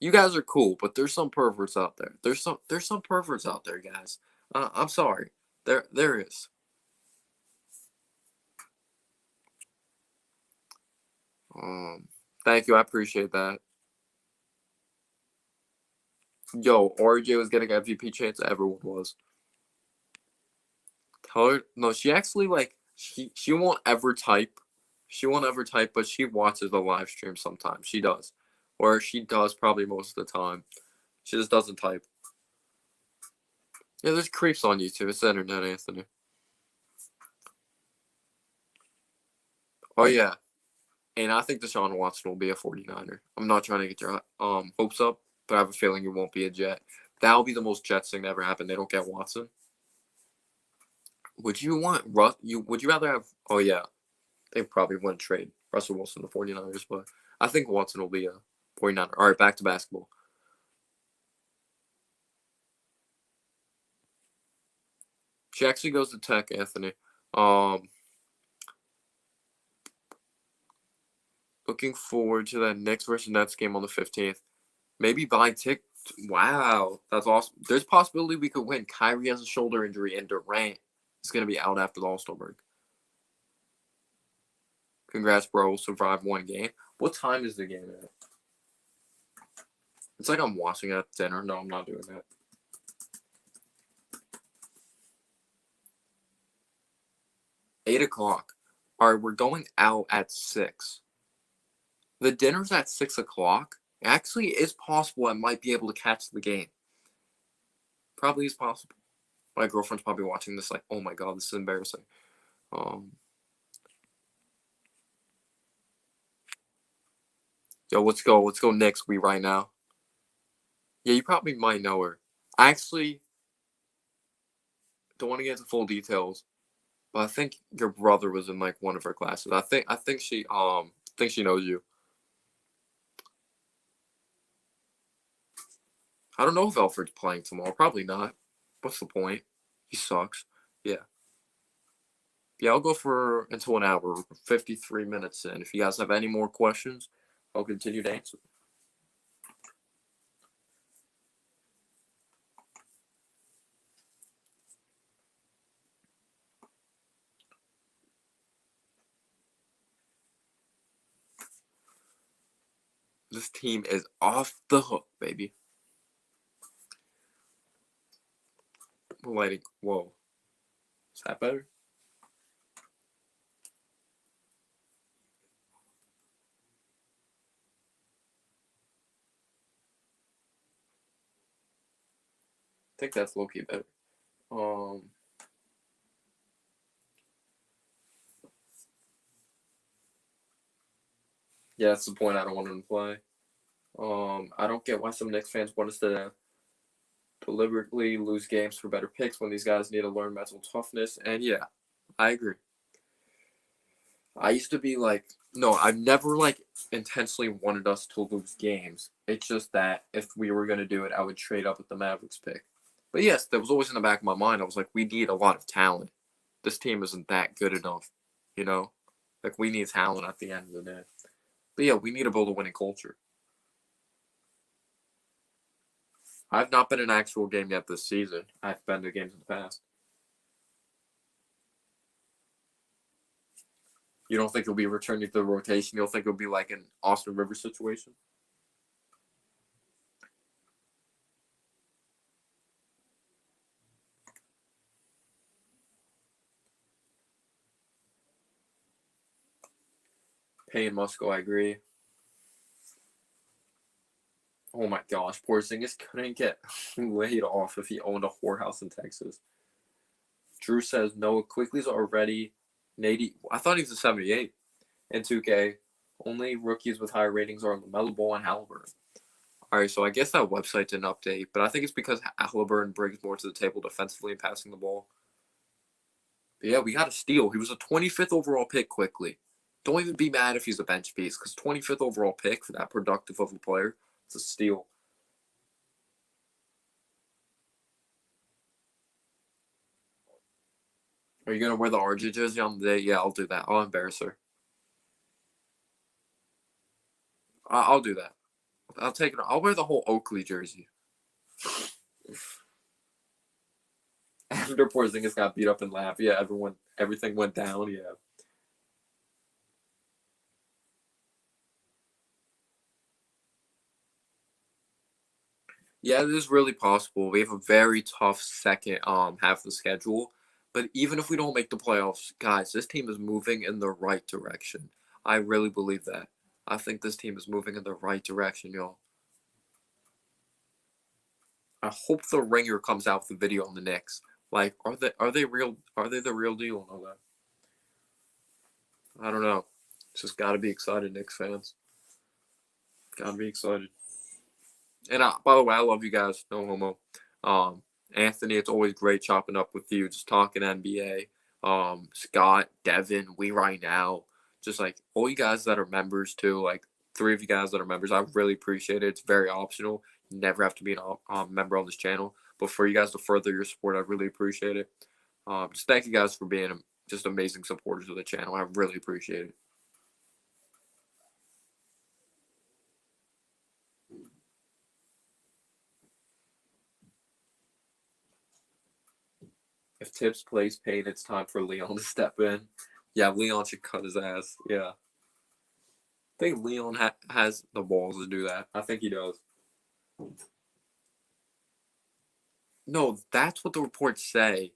you guys are cool, but there's some perverts out there. There's some perverts out there, guys. I'm sorry. There is. Thank you. I appreciate that. Yo, RJ was getting MVP chance. Everyone was. Tell her no. She actually like she won't ever type. She won't ever type, but she watches the live stream sometimes. She does, or she does probably most of the time. She just doesn't type. Yeah, there's creeps on YouTube. It's the internet, Anthony. Oh yeah, and I think Deshaun Watson will be a 49er. I'm not trying to get your hopes up, but I have a feeling it won't be a Jet. That'll be the most Jets thing to ever happen. They don't get Watson. Would you want Russ? Would you rather have? Oh yeah, they probably wouldn't trade Russell Wilson to 49ers, but I think Watson will be a 49er. All right, back to basketball. She actually goes to Tech, Anthony. Looking forward to that Knicks versus Nets game on the 15th. Maybe buy tickets. Wow, that's awesome. There's a possibility we could win. Kyrie has a shoulder injury, and Durant is going to be out after the All-Star break. Congrats, bro. We'll survive one game. What time is the game at? It's like I'm watching it at dinner. No, I'm not doing that. 8 o'clock. All right, we're going out at 6. The dinner's at 6 o'clock. Actually, it's possible I might be able to catch the game. Probably is possible. My girlfriend's probably watching this like, oh my god, this is embarrassing. Yo, let's go Knicks right now. Yeah, you probably might know her. I actually don't want to get into full details, but I think your brother was in like one of her classes. I think she knows you. I don't know if Alfred's playing tomorrow. Probably not. What's the point? He sucks. Yeah. Yeah, I'll go for until an hour, 53 minutes in. If you guys have any more questions, I'll continue to answer. This team is off the hook, baby. Lighting. Whoa. Is that better? I think that's low-key better. Yeah, that's the point I don't want him to play. I don't get why some Knicks fans want us to deliberately lose games for better picks when these guys need to learn mental toughness. And yeah, I agree. I used to be like, no, I've never like intentionally wanted us to lose games. It's just that if we were going to do it, I would trade up with the Mavericks pick. But yes, that was always in the back of my mind. I was like, we need a lot of talent. This team isn't that good enough, you know? Like, we need talent at the end of the day. But yeah, we need to build a winning culture. I've not been in an actual game yet this season. I've been to games in the past. You don't think he'll be returning to the rotation? You don't think it'll be like an Austin Rivers situation? Payne must go, I agree. Oh my gosh, Porzingis couldn't get laid off if he owned a whorehouse in Texas. Drew says Noah Quickly's already an 80. I thought he was a 78 in 2K. Only rookies with higher ratings are LaMelo Ball and Halliburton. All right, so I guess that website didn't update, but I think it's because Halliburton brings more to the table defensively and passing the ball. But yeah, we got a steal. He was a 25th overall pick quickly. Don't even be mad if he's a bench piece, because 25th overall pick for that productive of a player, it's a steal. Are you going to wear the RJ jersey on the day? Yeah, I'll do that. I'll embarrass her. I'll do that. I'll take it. I'll wear the whole Oakley jersey. After Porzingis got beat up and laughed, yeah, everything went down, yeah. Yeah, it is really possible. We have a very tough second half of the schedule. But even if we don't make the playoffs, guys, this team is moving in the right direction. I really believe that. I think this team is moving in the right direction, y'all. I hope the Ringer comes out with the video on the Knicks. Like, are they real? Are they the real deal and all that? I don't know. It's just got to be excited, Knicks fans. Got to be excited. And by the way, I love you guys. No homo. Anthony, it's always great chopping up with you, just talking NBA. Scott, Devin, we right now, just like all you guys that are members too, like 3 of you guys that are members, I really appreciate it. It's very optional. You never have to be a member on this channel, but for you guys to further your support, I really appreciate it. Just thank you guys for being just amazing supporters of the channel. I really appreciate it. If Tibbs plays Payne, it's time for Leon to step in. Yeah, Leon should cut his ass. Yeah. I think Leon has the balls to do that. I think he does. No, that's what the reports say.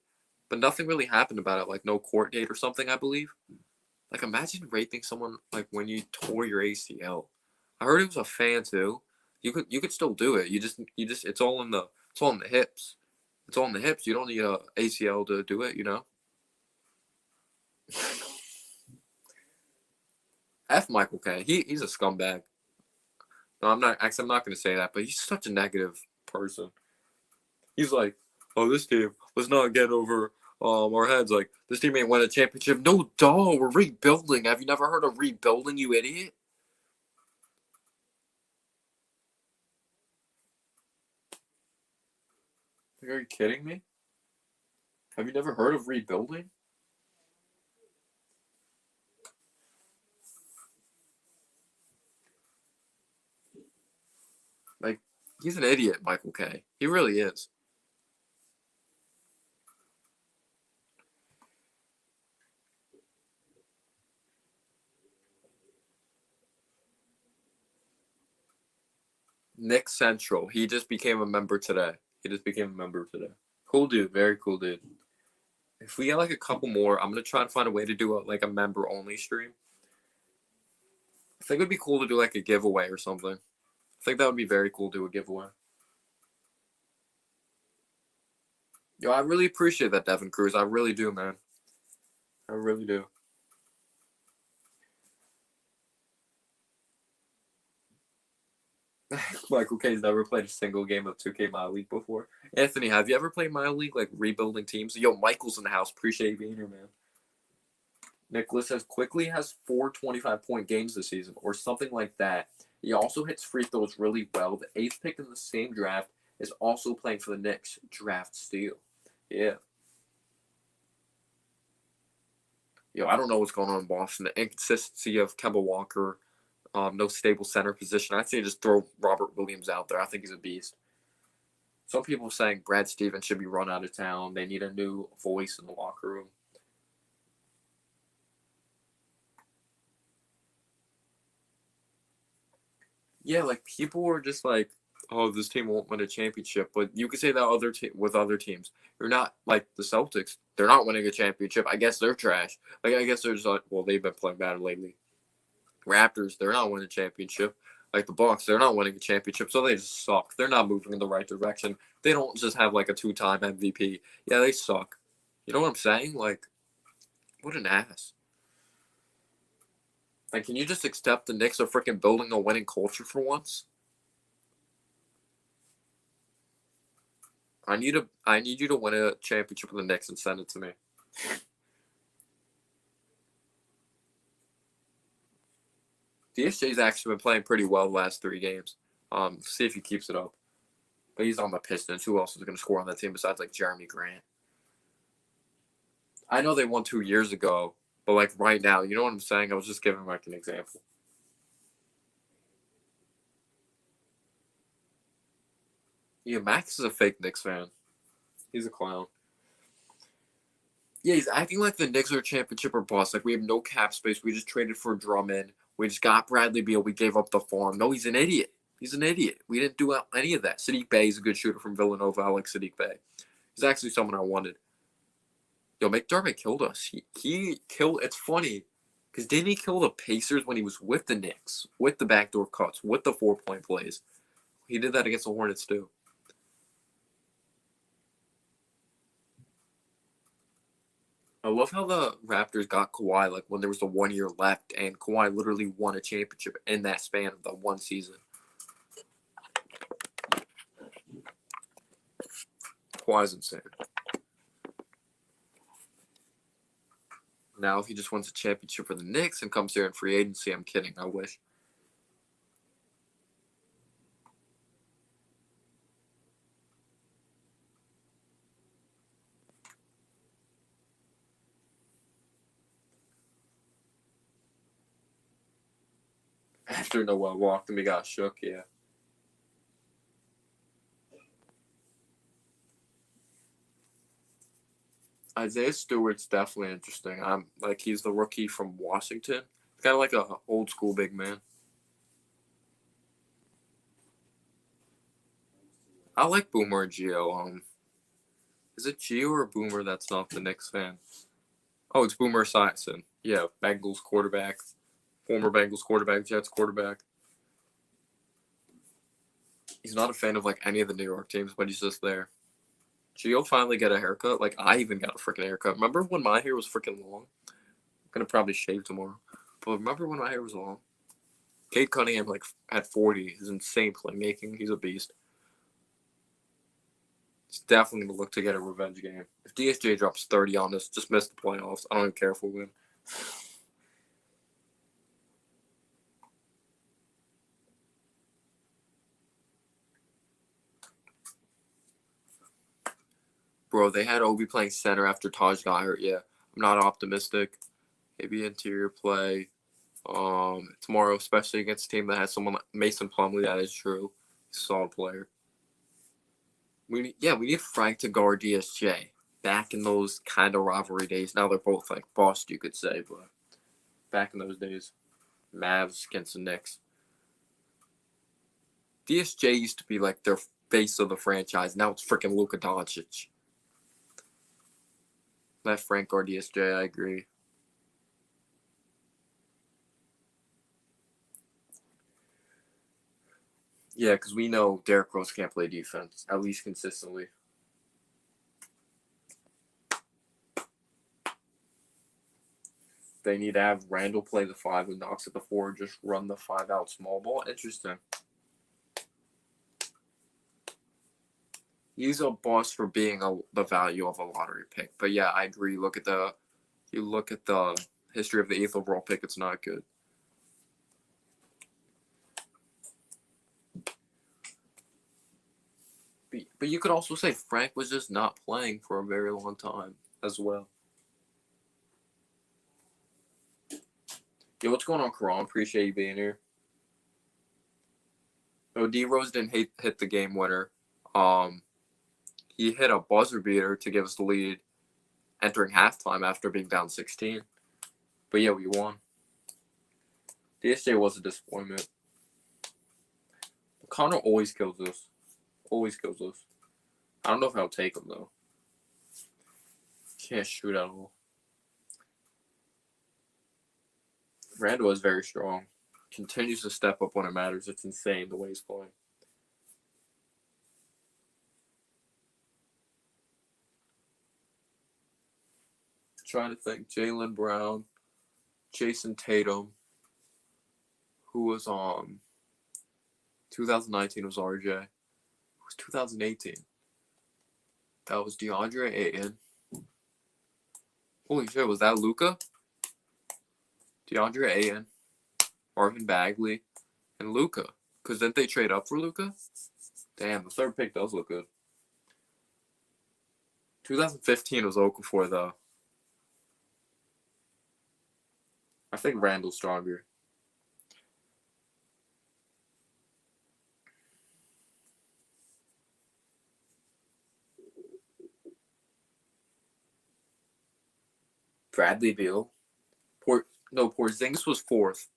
But nothing really happened about it. Like, no court date or something, I believe. Like, imagine raping someone, like, when you tore your ACL. I heard it was a fan, too. You could still do it. It's all in the hips. It's all in the hips. You don't need a ACL to do it, you know? F Michael K. He's a scumbag. No, I'm not going to say that, but he's such a negative person. He's like, oh, this team, let's not get over our heads. Like, this team ain't won a championship. No, dog, we're rebuilding. Have you never heard of rebuilding, you idiot? Are you kidding me? Have you never heard of rebuilding? Like, he's an idiot, Michael K. He really is. Nick Central. He just became a member today. Cool dude. Very cool dude. If we get like a couple more, I'm going to try to find a way to do a member only stream. I think it would be cool to do like a giveaway or something. I think that would be very cool to do a giveaway. Yo, I really appreciate that, Devin Cruz. I really do, man. I really do. Michael K's never played a single game of 2K My League before. Anthony, have you ever played My League, like rebuilding teams? Yo, Michael's in the house. Appreciate you being here, man. Nicholas says Quickly has 4 25-point games this season, or something like that. He also hits free throws really well. The 8th pick in the same draft is also playing for the Knicks. Draft steal. Yeah. Yo, I don't know what's going on in Boston. The inconsistency of Kemba Walker, no stable center position. I'd say just throw Robert Williams out there. I think he's a beast. Some people are saying Brad Stevens should be run out of town. They need a new voice in the locker room. Yeah, like people are just like, oh, this team won't win a championship. But you could say that with other teams. You're not like the Celtics. They're not winning a championship. I guess they're trash. Like I guess they're just like, well, they've been playing bad lately. Raptors, they're not winning a championship. Like the Bucks, they're not winning a championship, so they just suck. They're not moving in the right direction. They don't just have like a 2-time MVP. Yeah, they suck. You know what I'm saying? Like, what an ass. Like, can you just accept the Knicks are freaking building a winning culture for once? I need you to win a championship with the Knicks and send it to me. DSJ's actually been playing pretty well the last 3 games. See if he keeps it up. But he's on the Pistons. Who else is going to score on that team besides like Jeremy Grant? I know they won 2 years ago, but like right now, you know what I'm saying? I was just giving like an example. Yeah, Max is a fake Knicks fan. He's a clown. Yeah, he's acting like the Knicks are a championship or bust. Like we have no cap space. We just traded for Drummond. We just got Bradley Beal. We gave up the farm. No, he's an idiot. He's an idiot. We didn't do any of that. Sadiq Bey is a good shooter from Villanova. I like Sadiq Bey. He's actually someone I wanted. Yo, McDermott killed us. He killed. It's funny because didn't he kill the Pacers when he was with the Knicks, with the backdoor cuts, with the 4-point plays? He did that against the Hornets too. I love how the Raptors got Kawhi like when there was the 1 year left, and Kawhi literally won a championship in that span of the one season. Kawhi's insane. Now, if he just wins a championship for the Knicks and comes here in free agency, I'm kidding. I wish. After Noel walked and we got shook, yeah. Isaiah Stewart's definitely interesting. He's the rookie from Washington. Kind of like a old school big man. I like Boomer and Gio. Is it Gio or Boomer that's not the Knicks fan? Oh, it's Boomer Esiason. Yeah, Bengals quarterback, former Bengals quarterback, Jets quarterback. He's not a fan of like any of the New York teams, but he's just there. Gio finally get a haircut. Like I even got a freaking haircut. Remember when my hair was freaking long? I'm gonna probably shave tomorrow. But remember when my hair was long? Cade Cunningham like at 40 is insane playmaking. He's a beast. He's definitely gonna look to get a revenge game. If DSJ drops 30 on us, just miss the playoffs. I don't even care if we win. Bro, they had Obi playing center after Taj got hurt. Yeah, I'm not optimistic. Maybe interior play. Tomorrow, especially against a team that has someone like Mason Plumlee, that is true. He's a solid player. We need Frank to guard DSJ. Back in those kind of rivalry days. Now they're both like bust, you could say, but back in those days, Mavs against the Knicks. DSJ used to be like their face of the franchise. Now it's freaking Luka Doncic. Let Frank guard DSJ, I agree. Yeah, because we know Derrick Rose can't play defense, at least consistently. They need to have Randle play the 5 and Knox at the 4 and just run the 5 out small ball. Interesting. He's a boss for being the value of a lottery pick. But yeah, I agree. You look at the history of the 8th overall pick, it's not good. But you could also say Frank was just not playing for a very long time as well. Yo, what's going on, Karan? Appreciate you being here. Oh, D Rose didn't hit the game winner. He hit a buzzer beater to give us the lead entering halftime after being down 16. But yeah, we won. DSJ was a disappointment. Connor always kills us. Always kills us. I don't know if I'll take him, though. Can't shoot at all. Randle is very strong. continues to step up when it matters. It's insane the way he's playing. Trying to think. Jaylen Brown, Jason Tatum, who was on 2019 was RJ. It was 2018. That was DeAndre Ayton. Holy shit, was that Luka? DeAndre Ayton, Marvin Bagley, and Luka. Because didn't they trade up for Luka? Damn, the third pick does look good. 2015 was Okafor, though. I think Randle's stronger. Bradley Beal. Porzingis was fourth.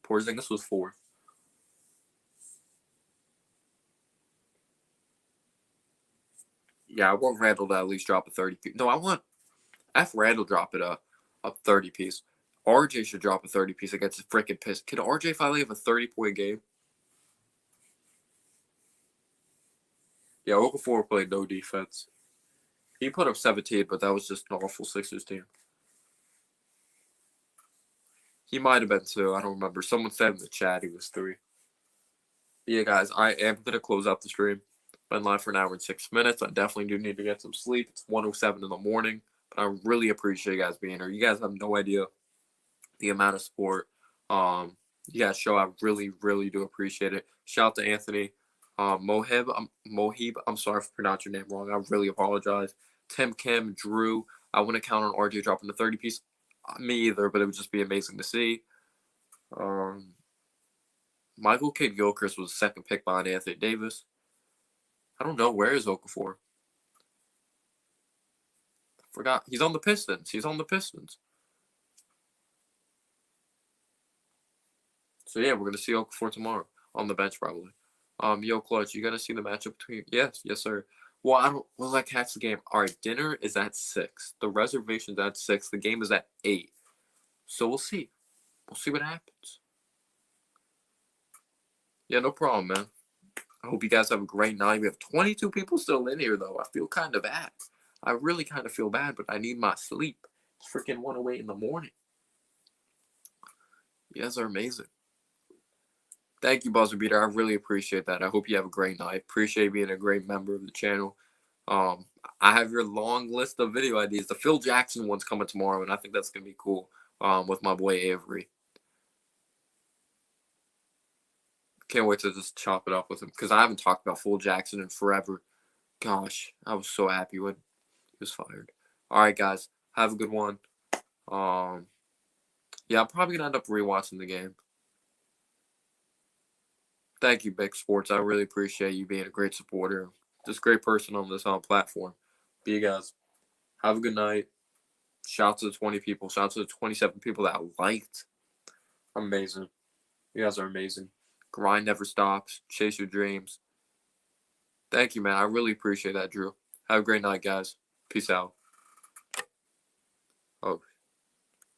Yeah, I want Randle to at least drop a 30 piece. No, I want Randle drop it a 30 piece. RJ should drop a 30 piece against the freaking Pistons. Can RJ finally have a 30-point game? Yeah, Okafor played no defense. He put up 17, but that was just an awful Sixers team. He might have been 2. I don't remember. Someone said in the chat he was 3. Yeah, guys, I am going to close out the stream. Been live for an hour and 6 minutes. I definitely do need to get some sleep. It's 1:07 in the morning. But I really appreciate you guys being here. You guys have no idea the amount of support you guys show. I really, really do appreciate it. Shout out to Anthony. Mohib, I'm sorry if I pronounced your name wrong. I really apologize. Tim, Kim, Drew. I wouldn't count on RJ dropping the 30 piece. Me either, but it would just be amazing to see. Michael Kidd Gilchrist was the second pick behind Anthony Davis. I don't know. Where is Okafor? Forgot. He's on the Pistons. So, yeah, we're going to see Okafor tomorrow. On the bench, probably. Yo, Clutch, you got to see the matchup between... Yes, sir. Well, will I catch the game? All right, dinner is at 6. The reservation's at 6. The game is at 8. So, we'll see. We'll see what happens. Yeah, no problem, man. I hope you guys have a great night. We have 22 people still in here, though. I feel kind of bad. I really kind of feel bad, but I need my sleep. It's freaking 1:08 in the morning. You guys are amazing. Thank you, Buzzer Beater. I really appreciate that. I hope you have a great night. Appreciate being a great member of the channel. I have your long list of video ideas. The Phil Jackson one's coming tomorrow, and I think that's going to be cool with my boy Avery. Can't wait to just chop it up with him because I haven't talked about Phil Jackson in forever. Gosh, I was so happy when he was fired. All right, guys. Have a good one. Yeah, I'm probably going to end up rewatching the game. Thank you, Big Sports. I really appreciate you being a great supporter. Just a great person on this platform. But you guys, have a good night. Shout out to the 20 people. Shout out to the 27 people that liked. Amazing. You guys are amazing. Grind never stops. Chase your dreams. Thank you, man. I really appreciate that, Drew. Have a great night, guys. Peace out. Oh.